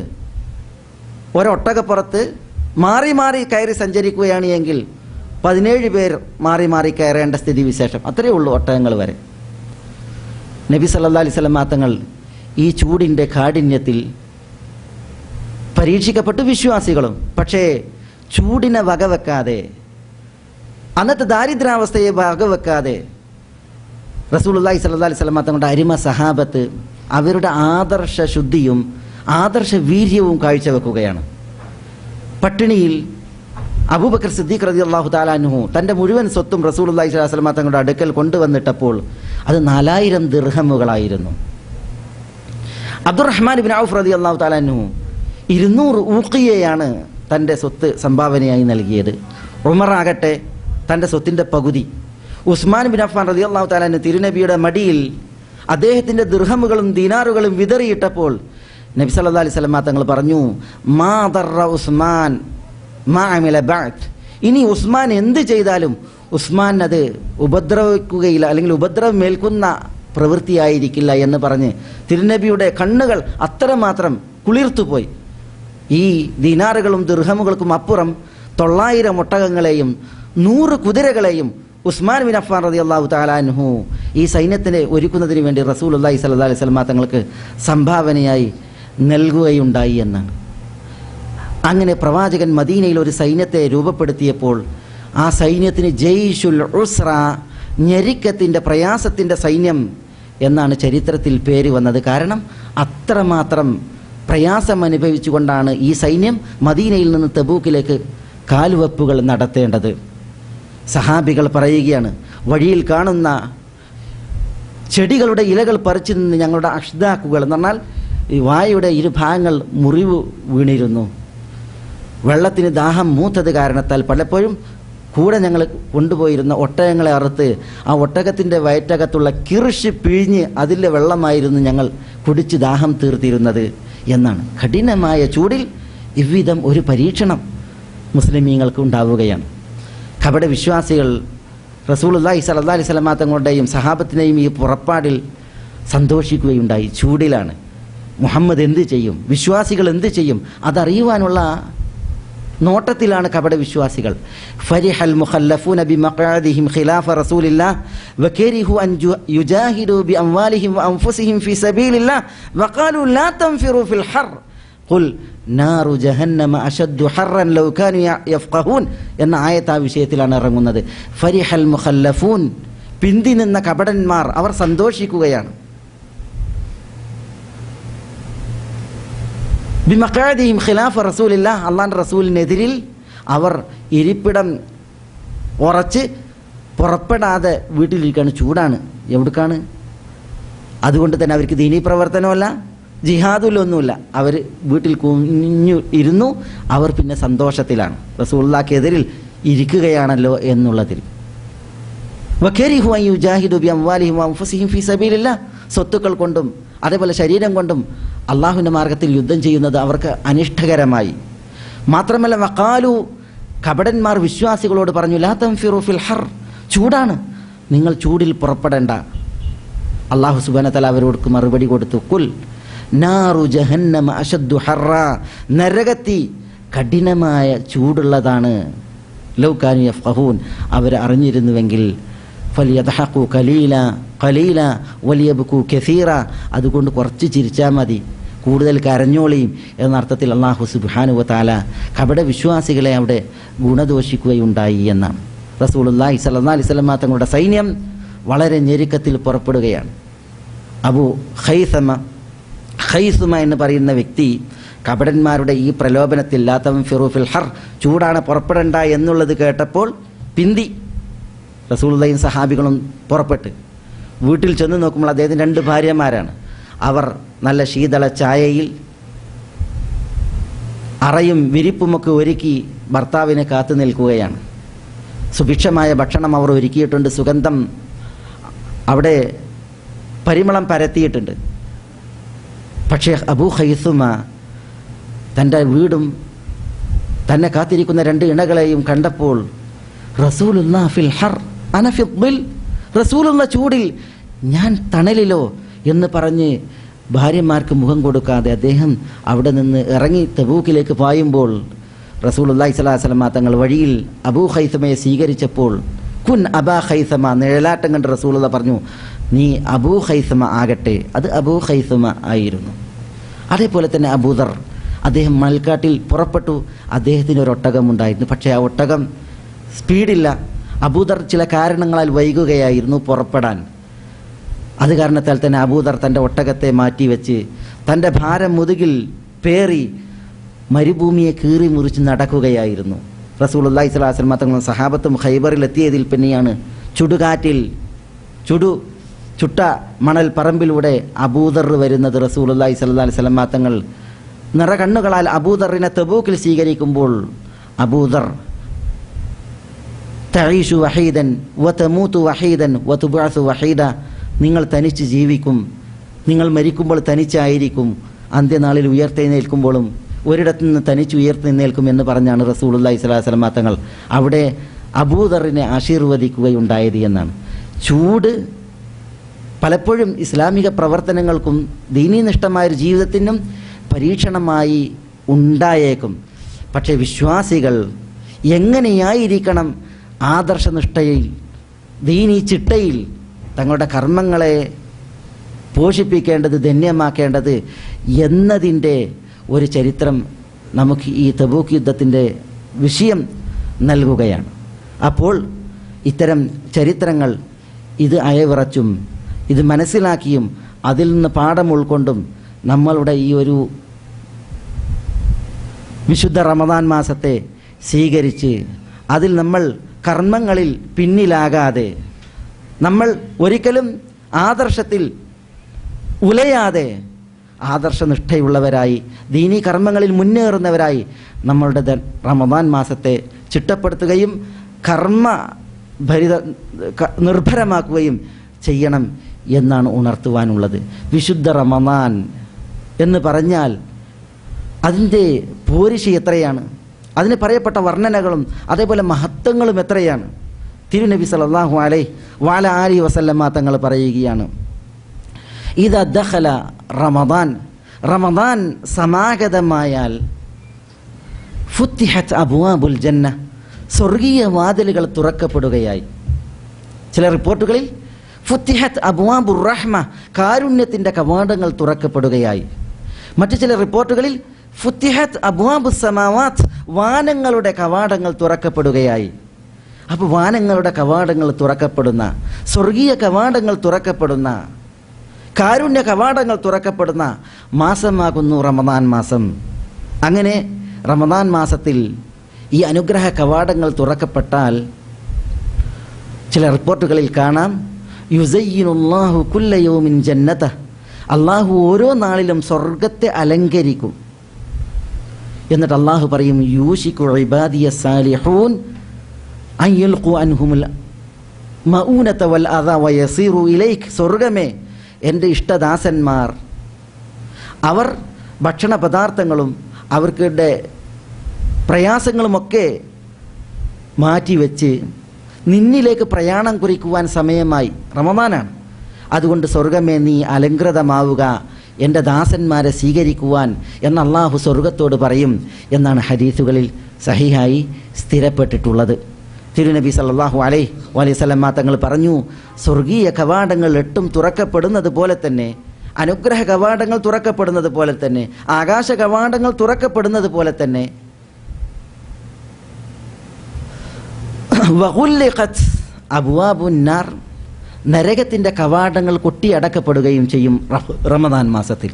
ഒരൊട്ടകപ്പുറത്ത് മാറി മാറി കയറി സഞ്ചരിക്കുകയാണ് എങ്കിൽ 17 പേർ മാറി മാറി കയറേണ്ട സ്ഥിതി വിശേഷം. അത്രയേ ഉള്ളൂ ഒട്ടകങ്ങൾ വരെ. നബി സല്ലല്ലാഹി അലൈഹി വസല്ലം തങ്ങൾ ഈ ചൂടിൻ്റെ കാഠിന്യത്തിൽ പരീക്ഷിക്കപ്പെട്ടു വിശ്വാസികളും. പക്ഷേ ചൂടിനെ വകവെക്കാതെ, അന്നത്തെ ദാരിദ്ര്യാവസ്ഥയെ വകവെക്കാതെ റസൂലുള്ളാഹി സ്വല്ലല്ലാഹി അലൈഹി വസല്ലം തങ്ങളുടെ അരിമ സഹാബത്ത് അവരുടെ ആദർശ ശുദ്ധിയും ആദർശ വീര്യവും കാഴ്ചവെക്കുകയാണ്. പട്ടിണിയിൽ അബൂബക്കർ സിദ്ദീഖ് റളിയല്ലാഹു തആല അൻഹു തൻ്റെ മുഴുവൻ സ്വത്തും റസൂലുള്ളാഹി സ്വല്ലല്ലാഹി അലൈഹി വസല്ലം തങ്ങളുടെ അടുക്കൽ കൊണ്ടുവന്നിട്ടപ്പോൾ അത് 4000 ദിർഹമുകളായിരുന്നു. അബ്ദുറഹ്മാൻ ഇബ്നു ഔഫ് റളിയല്ലാഹു തആല അൻഹു 200 ഊഖിയയാണ് തൻ്റെ സ്വത്ത് സംഭാവനയായി നൽകിയത്. ഉമറാകട്ടെ തൻ്റെ സ്വത്തിൻ്റെ പകുതി. ഉസ്മാൻ ബിൻ അഫ്ഫാൻ റളിയല്ലാഹു തആല അൻഹു തിരുനബിയുടെ മടിയിൽ അദ്ദേഹത്തിൻ്റെ ദിർഹമുകളും ദീനാറുകളും വിതറിയിട്ടപ്പോൾ നബി സല്ലല്ലാഹു അലൈഹി വസല്ലം തങ്ങൾ പറഞ്ഞു, മാ ദറ ഉസ്മാൻ മാ അമില ബഅദ്. ഇനി ഉസ്മാൻ എന്ത് ചെയ്താലും ഉസ്മാൻ അത് ഉപദ്രവിക്കുകയില്ല, അല്ലെങ്കിൽ ഉപദ്രവമേൽക്കുന്ന പ്രവൃത്തിയായിരിക്കില്ല എന്ന് പറഞ്ഞ് തിരുനബിയുടെ കണ്ണുകൾ അത്രമാത്രം കുളിർത്തുപോയി. ഈ ദീനാറുകളും ദിർഹമുകൾക്കും അപ്പുറം 900 ഒട്ടകങ്ങളെയും 100 കുതിരകളെയും ഉസ്മാൻ ബിൻ അഫ്ഫാൻ റളിയല്ലാഹു തആല അൻഹു ഈ സൈന്യത്തിനെ ഒരുക്കുന്നതിന് വേണ്ടി റസൂലുള്ളാഹി സ്വല്ലല്ലാഹി അലൈഹി വസല്ലം തങ്ങൾക്ക് സംഭാവനയായി നൽകുകയുണ്ടായി എന്നാണ്. അങ്ങനെ പ്രവാചകൻ മദീനയിൽ ഒരു സൈന്യത്തെ രൂപപ്പെടുത്തിയപ്പോൾ ആ സൈന്യത്തിന് ജയ്ഷുൽ ഉസ്ര, ഞെരുക്കത്തിൻ്റെ പ്രയാസത്തിൻ്റെ സൈന്യം എന്നാണ് ചരിത്രത്തിൽ പേര് വന്നത്. കാരണം അത്രമാത്രം പ്രയാസം അനുഭവിച്ചുകൊണ്ടാണ് ഈ സൈന്യം മദീനയിൽ നിന്ന് തബൂക്കിലേക്ക് കാൽവെപ്പുകൾ നടത്തേണ്ടത്. സഹാബികൾ പറയുകയാണ്, വഴിയിൽ കാണുന്ന ചെടികളുടെ ഇലകൾ പറിച്ചു നിന്ന് ഞങ്ങളുടെ അഷ്ദാക്കുകൾ എന്ന് പറഞ്ഞാൽ ഈ വായുടെ ഇരുഭാഗങ്ങൾ മുറിവ് വീണിരുന്നു. വെള്ളത്തിന് ദാഹം മൂത്തത് കാരണത്താൽ പലപ്പോഴും കൂടെ ഞങ്ങൾ കൊണ്ടുപോയിരുന്ന ഒട്ടകങ്ങളെ അറുത്ത് ആ ഒട്ടകത്തിൻ്റെ വയറ്റകത്തുള്ള കിർഷ് പിഴിഞ്ഞ് അതിലെ വെള്ളമായിരുന്നു ഞങ്ങൾ കുടിച്ച് ദാഹം തീർത്തിരുന്നത് എന്നാണ്. കഠിനമായ ചൂടിൽ ഇவ்விധം ഒരു പരീക്ഷണം മുസ്ലിമീങ്ങൾക്ക് ഉണ്ടാവുകയാണ്. കപട വിശ്വാസികൾ റസൂലുള്ളാഹി സ്വല്ലല്ലാഹി അലൈഹി വസല്ലം തങ്ങളുടെയും സഹാബത്തിനെയും ഈ പുറപ്പാടിൽ സന്തോഷിക്കുകയുണ്ടായി. ചൂടിലാണ്, മുഹമ്മദ് എന്ത് ചെയ്യും, വിശ്വാസികൾ എന്ത് ചെയ്യും, അതറിയുവാനുള്ള നോട്ടത്തിലാണ് കപട വിശ്വാസികൾ. ഫരിഹൽ മുഖല്ലഫൂന ബിമഖഅദിഹിം ഖിലാഫ റസൂലില്ലാഹ് വകരിഹു അൻ യുജാഹിദു ബിഅംവാലിഹിം വഅൻഫുസിഹിം ഫീ സബീലില്ലാഹ് വഖാലു ലാ തൻഫിറു ഫിൽ ഹർ ഖുൽ നാറു ജഹന്നമ അശദ്ദു ഹർറൻ ലൗ കാനു യഫ്ഖഹൂൻ എന്ന ആയത്ത് ആ വിഷയത്തിലാണ് ഇറങ്ങുന്നത്. ഫരിഹൽ മുഖല്ലഫൂൻ, പിന്തി നിന്ന കപടന്മാർ അവർ സന്തോഷിക്കുകയാണ്. ബിമഖാദിഹിം ഖിലാഫ റസൂലില്ലാഹ്, അള്ളാഹുവിൻ്റെ റസൂലിനെതിരിൽ അവർ ഇരിപ്പിടം ഉറച്ച് പുറപ്പെടാതെ വീട്ടിലിരിക്കുകയാണ്. ചൂടാണ്, എവിടേക്കാണ്? അതുകൊണ്ട് തന്നെ അവർക്ക് ദീനീ പ്രവർത്തനമല്ല, ജിഹാദിലൊന്നുമില്ല. അവർ വീട്ടിൽ കുഞ്ഞു ഇരുന്നു. അവർ പിന്നെ സന്തോഷത്തിലാണ്, റസൂലുള്ളാഹിക്കെതിരിൽ ഇരിക്കുകയാണല്ലോ എന്നുള്ളതിൽ. വകരിഹു അൻ യുജാഹിദു ബിഅംവാലിഹിം വഅൻഫുസിഹിം ഫീ സബീലില്ലാഹ്, സ്വത്തുക്കൾ കൊണ്ടും അതേപോലെ ശരീരം കൊണ്ടും അള്ളാഹുവിൻ്റെ മാർഗത്തിൽ യുദ്ധം ചെയ്യുന്നത് അവർക്ക് അനിഷ്ടകരമായി. മാത്രമല്ല വഖാലു, കപടന്മാർ വിശ്വാസികളോട് പറഞ്ഞു, ലാ തൻഫിറു ഫിൽ ഹർ, ചൂടാണ്, നിങ്ങൾ ചൂടിൽ പുറപ്പെടേണ്ട. അള്ളാഹു സുബ്ഹാനഹു വ തആല അവരോട് മറുപടി കൊടുത്തു, കുൽ നാറു ജഹന്നമ അശദ്ദു ഹർറ, നരകത്തി കഠിനമായ ചൂടുള്ളതാണ്. ലൗ കാനു യഫ്ഖഹൂൻ, അവർ അറിഞ്ഞിരുന്നുവെങ്കിൽ. ഫലിയദ്ഹഖു ഖലീല ഖലീല വലിയബ്കു കസീറ, അതുകൊണ്ട് കുറച്ച് ചിരിച്ചാൽ മതി, കൂടുതൽ കരഞ്ഞോളിയും എന്നർത്ഥത്തിൽ അള്ളാഹു സുബ്ഹാനഹു വ തആല കപട വിശ്വാസികളെ അവിടെ ഗുണദോഷിക്കുകയുണ്ടായി എന്നാണ്. റസൂലുള്ളാഹി സ്വല്ലല്ലാഹു അലൈഹി വസല്ലം തങ്ങളുടെ സൈന്യം വളരെ ഞെരുക്കത്തിൽ പുറപ്പെടുകയാണ്. അബൂ ഖൈസുമ എന്ന് പറയുന്ന വ്യക്തി കപടന്മാരുടെ ഈ പ്രലോഭനത്തിൽ ലാ തൻഫിറു ഫിൽ ഹർ, ചൂടാണ് പുറപ്പെടേണ്ട എന്നുള്ളത് കേട്ടപ്പോൾ പിന്തി. റസൂലുള്ളാഹിയും സഹാബികളും പുറപ്പെട്ട് വീട്ടിൽ ചെന്ന് നോക്കുമ്പോൾ അദ്ദേഹത്തിന് 2 ഭാര്യമാരാണ്. അവർ നല്ല ശീതള ചായയിൽ അറയും വിരിപ്പുമൊക്കെ ഒരുക്കി ഭർത്താവിനെ കാത്തു നിൽക്കുകയാണ്. സുഭിക്ഷമായ ഭക്ഷണം അവർ ഒരുക്കിയിട്ടുണ്ട്, സുഗന്ധം അവിടെ പരിമളം പരത്തിയിട്ടുണ്ട്. പക്ഷേ അബൂ ഖൈസുമ തൻ്റെ വീടും തന്നെ കാത്തിരിക്കുന്ന 2 ഇണകളെയും കണ്ടപ്പോൾ റസൂലുള്ളാഹി ഫിൽ ഹർ അന ഫിൽ ദിൽ, റസൂലുള്ള ചൂടിൽ ഞാൻ തണലിലോ എന്ന് പറഞ്ഞ് ഭാര്യമാർക്ക് മുഖം കൊടുക്കാതെ അദ്ദേഹം അവിടെ നിന്ന് ഇറങ്ങി തബൂക്കിലേക്ക് പായുമ്പോൾ റസൂലുള്ളാഹി സ്വല്ലല്ലാഹു അലൈഹി വസല്ലം തങ്ങൾ വഴിയിൽ അബൂ ഖൈസമയെ സ്വീകരിച്ചപ്പോൾ കുൻ അബാ ഖൈസമ, നിഴലാട്ടം കണ്ട് റസൂലുള്ള പറഞ്ഞു, നീ അബൂ ഖൈസമ ആകട്ടെ. അത് അബൂ ഖൈസമ ആയിരുന്നു. അതേപോലെ തന്നെ അബൂദർ, അദ്ദേഹം മണൽക്കാട്ടിൽ പുറപ്പെട്ടു. അദ്ദേഹത്തിന് ഒരു ഒട്ടകമുണ്ടായിരുന്നു. പക്ഷേ ആ ഒട്ടകം സ്പീഡില്ല. അബൂദർ ചില കാരണങ്ങളാൽ വൈകുകയായിരുന്നു പുറപ്പെടാൻ. അത് കാരണത്താൽ തന്നെ അബൂദർ തൻ്റെ ഒട്ടകത്തെ മാറ്റിവെച്ച് തൻ്റെ ഭാരം മുതുകിൽ പേറി മരുഭൂമിയെ കീറി മുറിച്ച് നടക്കുകയായിരുന്നു. റസൂലുള്ളാഹി സ്വല്ലല്ലാഹു അലൈഹി വസല്ലം തങ്ങളും സഹാബത്തും ഖൈബറിൽ എത്തിയതിൽ പിന്നെയാണ് ചുടുകാറ്റിൽ ചുട്ട മണൽ പറമ്പിലൂടെ അബൂദർ വരുന്നത്. റസൂലുള്ളാഹി സ്വല്ലല്ലാഹു അലൈഹി വസല്ലം തങ്ങൾ നിറകണ്ണുകളാൽ അബൂദറിനെ തബൂക്കിൽ സ്വീകരിക്കുമ്പോൾ അബൂദർ തഈഷു വഹീദൻ വതമൂതു വഹീദൻ വതുബഅസു വഹീദ, നിങ്ങൾ തനിച്ച് ജീവിക്കും, നിങ്ങൾ മരിക്കുമ്പോൾ തനിച്ചായിരിക്കും, അന്ത്യനാളിൽ ഉയർത്തെഴുന്നേൽക്കുമ്പോഴും ഒരിടത്തു നിന്ന് തനിച്ച് ഉയർത്തെഴുന്നേൽക്കും എന്ന് പറഞ്ഞാണ് റസൂലുള്ളാഹി സ്വല്ലല്ലാഹു അലൈഹി വസല്ലം തങ്ങൾ അവിടെ അബൂദറിനെ ആശീർവദിക്കുകയുണ്ടായത് എന്നാണ്. ചൂട് പലപ്പോഴും ഇസ്ലാമിക പ്രവർത്തനങ്ങൾക്കും ദീനീനിഷ്ഠമായൊരു ജീവിതത്തിനും പരീക്ഷണമായി ഉണ്ടായേക്കും. പക്ഷേ വിശ്വാസികൾ എങ്ങനെയായിരിക്കണം ആദർശനിഷ്ഠയിൽ, ദീനീ ചിട്ടയിൽ തങ്ങളുടെ കർമ്മങ്ങളെ പോഷിപ്പിക്കേണ്ടത്, ധന്യമാക്കേണ്ടത് എന്നതിൻ്റെ ഒരു ചരിത്രം നമുക്ക് ഈ തബൂക്ക് യുദ്ധത്തിൻ്റെ വിഷയം നൽകുകയാണ്. അപ്പോൾ ഇത്തരം ചരിത്രങ്ങൾ ഇത് അയവിറച്ചും ഇത് മനസ്സിലാക്കിയും അതിൽ നിന്ന് പാഠം ഉൾക്കൊണ്ടും നമ്മളുടെ ഈ ഒരു വിശുദ്ധ റമദാൻ മാസത്തെ സ്വീകരിച്ച് അതിൽ നമ്മൾ കർമ്മങ്ങളിൽ പിന്നിലാകാതെ, നമ്മൾ ഒരിക്കലും ആദർശത്തിൽ ഉലയാതെ ആദർശനിഷ്ഠയുള്ളവരായി ദീനീ കർമ്മങ്ങളിൽ മുന്നേറുന്നവരായി നമ്മളുടെ റമദാൻ മാസത്തെ ചിട്ടപ്പെടുത്തുകയും നിർഭരമാക്കുകയും ചെയ്യണം എന്നാണ് ഉണർത്തുവാനുള്ളത്. വിശുദ്ധ റമദാൻ എന്ന് പറഞ്ഞാൽ അതിൻ്റെ പോരിശ എത്രയാണ്, അതിന് പറയപ്പെട്ട വർണ്ണനകളും അതേപോലെ മഹത്വങ്ങളും എത്രയാണ്. തിരുനബി സല്ലല്ലാഹു അലൈഹി വഅലൈഹി വസല്ലമ തങ്ങൾ പറയുകയാണ്, ഇദാ ദഖല റമദാൻ, റമദാൻ സമാഗതമായാൽ ഫുത്തിഹത് അബ്വാബുൽ ജന്ന, സ്വർഗീയ വാതിലുകൾ തുറക്കപ്പെടുകയായി. ചില റിപ്പോർട്ടുകളിൽ ഫുത്തിഹത് അബ്വാബുർ റഹ്മ, കാരുണ്യത്തിൻ്റെ കവാടങ്ങൾ തുറക്കപ്പെടുകയായി. മറ്റു ചില റിപ്പോർട്ടുകളിൽ ഫുത്തിഹത് അബ്വാബുസ് സമാവാത്ത്, വാനങ്ങളുടെ കവാടങ്ങൾ തുറക്കപ്പെടുകയായി. അപ്പോൾ വാനങ്ങളുടെ കവാടങ്ങൾ തുറക്കപ്പെടുന്ന, സ്വർഗീയ കവാടങ്ങൾ തുറക്കപ്പെടുന്ന, കാരുണ്യ കവാടങ്ങൾ തുറക്കപ്പെടുന്ന മാസമാകുന്നു റമദാൻ മാസം. അങ്ങനെ റമദാൻ മാസത്തിൽ ഈ അനുഗ്രഹ കവാടങ്ങൾ തുറക്കപ്പെട്ടാൽ ചില റിപ്പോർട്ടുകളിൽ കാണാം, യുസയ്യിനുല്ലാഹു കുല്ല യൗമിൻ ജന്നത, അള്ളാഹു ഓരോ നാളിലും സ്വർഗത്തെ അലങ്കരിക്കും. എന്നിട്ട് അള്ളാഹു പറയും, യൂശികു ഇബാദിയ സാലിഹൂൻ അൻ യൽഖു അൻഹുൽ മഊനത വൽ അദാ വയസീറു ഇലൈക്. സ്വർഗമേ, എൻ്റെ ഇഷ്ടദാസന്മാർ അവർ ഭക്ഷണ പദാർത്ഥങ്ങളും അവർക്കുടെ പ്രയാസങ്ങളുമൊക്കെ മാറ്റിവെച്ച് നിന്നിലേക്ക് പ്രയാണം കുറിക്കുവാൻ സമയമായി. റമദാനാണ്. അതുകൊണ്ട് സ്വർഗമേ, നീ അലങ്കൃതമാവുക, എൻ്റെ ദാസന്മാരെ സ്വീകരിക്കുവാൻ എന്ന് അള്ളാഹു സ്വർഗത്തോട് പറയും എന്നാണ് ഹദീസുകളിൽ സഹിഹായി സ്ഥിരപ്പെട്ടിട്ടുള്ളത്. തിരുനബി സല്ലല്ലാഹു അലൈഹി വസല്ലം തങ്ങൾ പറഞ്ഞു, സ്വർഗീയ കവാടങ്ങൾ 8 തുറക്കപ്പെടുന്നത് പോലെ തന്നെ, അനുഗ്രഹ കവാടങ്ങൾ തുറക്കപ്പെടുന്നത് പോലെ തന്നെ, ആകാശ കവാടങ്ങൾ തുറക്കപ്പെടുന്നത് പോലെ തന്നെ വഗുല്ലിഖത് അബ്വാബുന്നാർ, നരകത്തിൻ്റെ കവാടങ്ങൾ കൊട്ടിയടക്കപ്പെടുകയും ചെയ്യും റമദാൻ മാസത്തിൽ.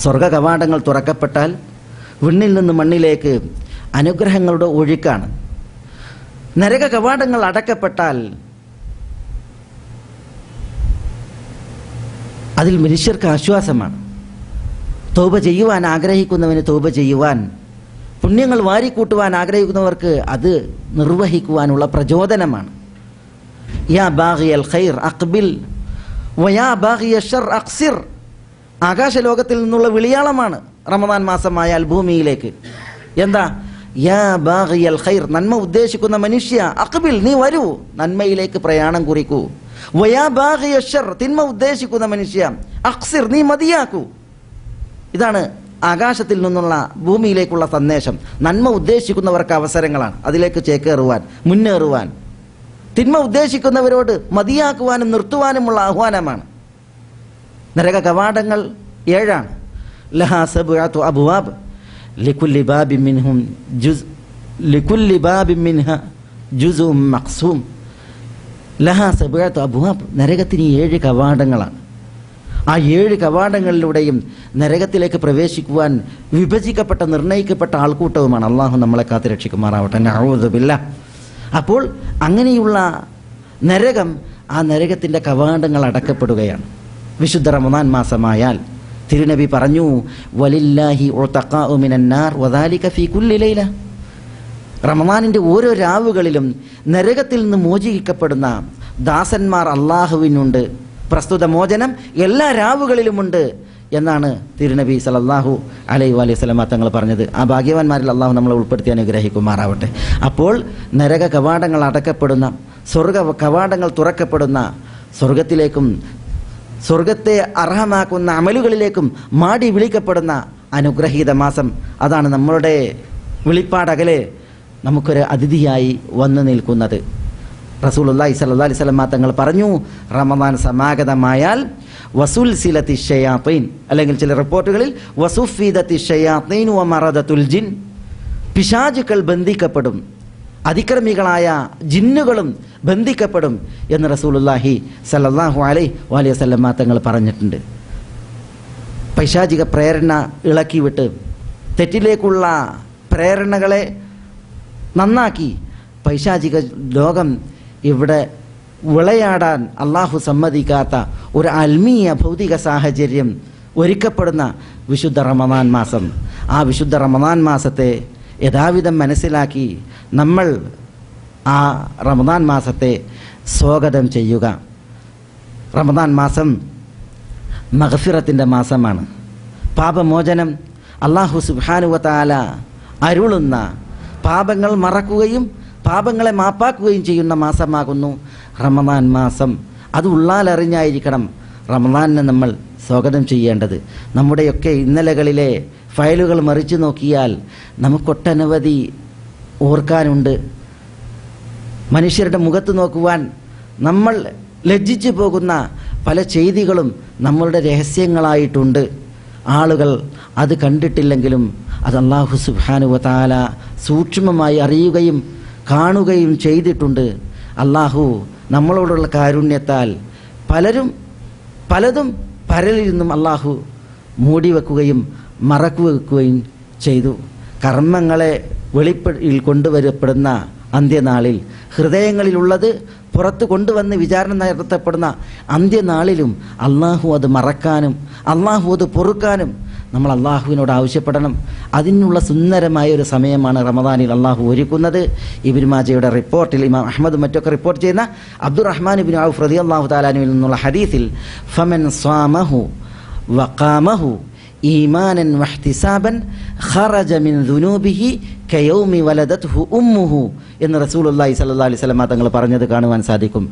സ്വർഗ കവാടങ്ങൾ തുറക്കപ്പെട്ടാൽ വിണ്ണിൽ നിന്ന് മണ്ണിലേക്ക് അനുഗ്രഹങ്ങളുടെ ഒഴുക്കാണ്. നരക കവാടങ്ങൾ അടക്കപ്പെട്ടാൽ അതിൽ മനുഷ്യർക്ക് ആശ്വാസമാണ്. തൗബ ചെയ്യുവാൻ ആഗ്രഹിക്കുന്നവന് തൗബ ചെയ്യുവാൻ, പുണ്യങ്ങൾ വാരിക്കൂട്ടുവാൻ ആഗ്രഹിക്കുന്നവർക്ക് അത് നിർവഹിക്കുവാനുള്ള പ്രചോദനമാണ്. യാ ബാഗിയൽ ഖൈർ അഖ്ബിൽ വയാ ബാഗിയ ശർ അഖ്സിർ. ആകാശലോകത്തിൽ നിന്നുള്ള വിളിയാളമാണ് റമദാൻ മാസമായാൽ ഭൂമിയിലേക്ക്. എന്താ? യാ ബാഗിയൽ ഖൈർ, നന്മ ഉദ്ദേശിക്കുന്ന മനുഷ്യ, അഖ്ബിൽ, നീ വരൂ, നന്മയിലേക്ക് പ്രയാണം കുറിക്കൂ. വയാ ബാഗിയ ശർ, തിന്മ ഉദ്ദേശിക്കുന്ന മനുഷ്യ, അഖ്സിർ, നീ മതിയാക്കൂ. ഇതാണ് ആകാശത്തിൽ നിന്നുള്ള ഭൂമിയിലേക്കുള്ള സന്ദേശം. നന്മ ഉദ്ദേശിക്കുന്നവർക്ക് അവസരങ്ങളാണ് അതിലേക്ക് ചേക്കേറുവാൻ, മുന്നേറുവാൻ. തിന്മ ഉദ്ദേശിക്കുന്നവരോട് മതിയാക്കുവാനും നിർത്തുവാനുമുള്ള ആഹ്വാനമാണ്. നരക കവാടങ്ങൾ 7. ലഹാ സബ്അതു അബ്വാബ് ലികുല്ലി ബാബിൻ മിൻഹും ലികുല്ലി ബാബിൻ മിൻഹ ജുസുഉം മഖ്സൂം. ലഹാ സബ്അതു അബ്വാബ്, നരകത്തിന് 7 കവാടങ്ങളാണ്. ആ 7 കവാടങ്ങളിലൂടെയും നരകത്തിലേക്ക് പ്രവേശിക്കുവാൻ വിഭജിക്കപ്പെട്ട, നിർണയിക്കപ്പെട്ട ആൾക്കൂട്ടവുമാണ്. അള്ളാഹു നമ്മളെ കാത്തുരക്ഷിക്കുമാറാവട്ടെ. നഊദു ബില്ലാഹ്. അപ്പോൾ അങ്ങനെയുള്ള നരകം, ആ നരകത്തിൻ്റെ കവാടങ്ങൾ അടക്കപ്പെടുകയാണ് വിശുദ്ധ റമദാൻ മാസമായാൽ. തിരുനബി പറഞ്ഞു, വലില്ലാഹി ഉതഖാഉ മിനന്നാർ വദാലിക ഫീ കുല്ലി ലൈല. റമദാനിൻ്റെ ഓരോ രാവുകളിലും നരകത്തിൽ നിന്ന് മോചിക്കപ്പെടുന്ന ദാസന്മാർ അള്ളാഹുവിനുണ്ട്. പ്രസ്തുത മോചനം എല്ലാ രാവുകളിലുമുണ്ട് എന്നാണ് തിരുനബി സല്ലല്ലാഹു അലൈഹി വസല്ലം തങ്ങൾ പറഞ്ഞത്. ആ ഭാഗ്യവാന്മാരിൽ അള്ളാഹു നമ്മളെ ഉൾപ്പെടുത്തി അനുഗ്രഹിക്കുമാറാവട്ടെ. അപ്പോൾ നരക കവാടങ്ങൾ അടക്കപ്പെടുന്ന, സ്വർഗ കവാടങ്ങൾ തുറക്കപ്പെടുന്ന, സ്വർഗത്തിലേക്കും സ്വർഗത്തെ അർഹമാക്കുന്ന അമലുകളിലേക്കും മാടി വിളിക്കപ്പെടുന്ന അനുഗ്രഹീത മാസം. അതാണ് നമ്മളുടെ വിളിപ്പാടകലെ നമുക്കൊരു അതിഥിയായി വന്നു നിൽക്കുന്നത്. റസൂലുള്ളാഹി സ്വല്ലല്ലാഹി അലൈഹി വസല്ലം തങ്ങൾ പറഞ്ഞു, റമദാൻ സമാഗതമായാൽ വസുൽസിലത്തി ഷയാത്തീൻ, അല്ലെങ്കിൽ ചില റിപ്പോർട്ടുകളിൽ വസുഫീദത്തി ഷയാത്തീൻ വമറദത്തുൽ ജിൻ, പിശാചുക്കൾ ബന്ധിക്കപ്പെടും, അതിക്രമികളായ ജിന്നുകളും ബന്ധിക്കപ്പെടും എന്ന് റസൂലുള്ളാഹി സ്വല്ലല്ലാഹു അലൈഹി വസല്ലം തങ്ങൾ പറഞ്ഞിട്ടുണ്ട്. പൈശാചിക പ്രേരണ ഇളക്കിവിട്ട് തെറ്റിലേക്കുള്ള പ്രേരണകളെ നന്നാക്കി പൈശാചിക ലോകം ഇവിടെ വിളയാടാൻ അള്ളാഹു സമ്മതിക്കാത്ത ഒരു ആത്മീയ ഭൗതിക സാഹചര്യം ഒരുക്കപ്പെടുന്ന വിശുദ്ധ റമദാൻ മാസം. ആ വിശുദ്ധ റമദാൻ മാസത്തെ യഥാവിധം മനസ്സിലാക്കി നമ്മൾ ആ റമദാൻ മാസത്തെ സ്വാഗതം ചെയ്യുക. റമദാൻ മാസം മഗ്ഫിറത്തിൻ്റെ മാസമാണ്. പാപമോചനം അല്ലാഹു സുബ്ഹാനഹു വ തആല അരുളുന്ന, പാപങ്ങൾ മറക്കുകയും പാപങ്ങളെ മാപ്പാക്കുകയും ചെയ്യുന്ന മാസമാകുന്നു റമദാൻ മാസം. അത് ഉള്ളാലറിഞ്ഞായിരിക്കണം റമദാനിനെ നമ്മൾ സ്വാഗതം ചെയ്യേണ്ടത്. നമ്മുടെയൊക്കെ ഇന്നലകളിലെ ഫയലുകൾ മറിച്ചു നോക്കിയാൽ നമുക്കൊട്ടനവധി ഓർക്കാനുണ്ട്. മനുഷ്യരുടെ മുഖത്ത് നോക്കുവാൻ നമ്മൾ ലജ്ജിച്ചു പോകുന്ന പല ചെയ്തികളും നമ്മളുടെ രഹസ്യങ്ങളായിട്ടുണ്ട്. ആളുകൾ അത് കണ്ടിട്ടില്ലെങ്കിലും അത് അല്ലാഹു സുബ്ഹാനഹു വ തആല സൂക്ഷ്മമായി അറിയുകയും കാണുകയും ചെയ്തിട്ടുണ്ട്. അള്ളാഹു നമ്മളോടുള്ള കാരുണ്യത്താൽ പലതും പരലിൽ നിന്നും അള്ളാഹു മൂടിവെക്കുകയും മറക്കുകയും ചെയ്തു. കർമ്മങ്ങളെ വെളിയിൽ കൊണ്ടുവരപ്പെടുന്ന അന്ത്യനാളിൽ ഹൃദയങ്ങളിലുള്ളത് പുറത്ത് കൊണ്ടുവന്ന് വിചാരണ നടത്തപ്പെടുന്ന അന്ത്യനാളിലും അള്ളാഹു അത് മറക്കാനും അള്ളാഹു അത് പൊറുക്കാനും നമ്മൾ അള്ളാഹുവിനോട് ആവശ്യപ്പെടണം. അതിനുള്ള സുന്ദരമായ ഒരു സമയമാണ് റമദാനിൽ അള്ളാഹു ഒരുക്കുന്നത്. ഇബ്നു മാജയുടെ റിപ്പോർട്ടിൽ ഇമാം അഹ്മദ് മറ്റൊക്കെ റിപ്പോർട്ട് ചെയ്യുന്ന അബ്ദുറഹ്മാൻ ഇബ്നു ഔഫ് റളിയല്ലാഹു തആല അൻഹുവിൽ നിന്നുള്ള ഹദീസിൽ ഫമൻ സ്വാമഹു വഖാമഹു ഈമാനൻ വഹ്തിസാബൻ ഖറജ മിൻ ദുനൂബിഹി കയൗമി വലദത്ഹു ഉമ്മുഹു എന്ന് റസൂലുള്ളാഹി സ്വല്ലല്ലാഹു അലൈഹി വസല്ലം തങ്ങൾ പറഞ്ഞത് കാണുവാൻ സാധിക്കും.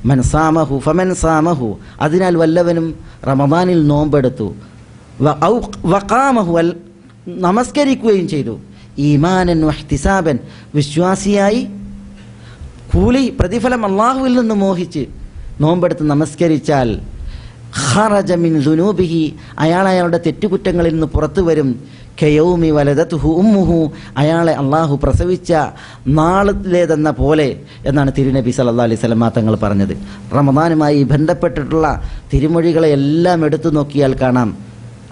മൻ സാമഹു ഫമൻ സാമഹു, അതിനാൽ വല്ലവനും റമദാനിൽ നോമ്പെടുത്തു, വഖാമഹു നമസ്കരിക്കുകയും ചെയ്തു, ഈമാനൻ വഹ്തിസാബൻ വിശ്വാസിയായി കൂലി പ്രതിഫലം അള്ളാഹുവിൽ നിന്ന് മോഹിച്ച് നോമ്പെടുത്ത് നമസ്കരിച്ചാൽ ഖറജ മിൻ ദുനൂബിഹി, അയാളുടെ തെറ്റുകുറ്റങ്ങളിൽ നിന്ന് പുറത്തു വരും. കയൗമി വലദത്ഹു ഉമ്മുഹു, അയാളെ അള്ളാഹു പ്രസവിച്ച നാളിലേതെന്ന പോലെ എന്നാണ് തിരുനബി സല്ലല്ലാഹു അലൈഹി വസല്ലം തങ്ങൾ പറഞ്ഞത്. റമദാനുമായി ബന്ധപ്പെട്ടിട്ടുള്ള തിരുമൊഴികളെ എല്ലാം എടുത്തു നോക്കിയാൽ കാണാം,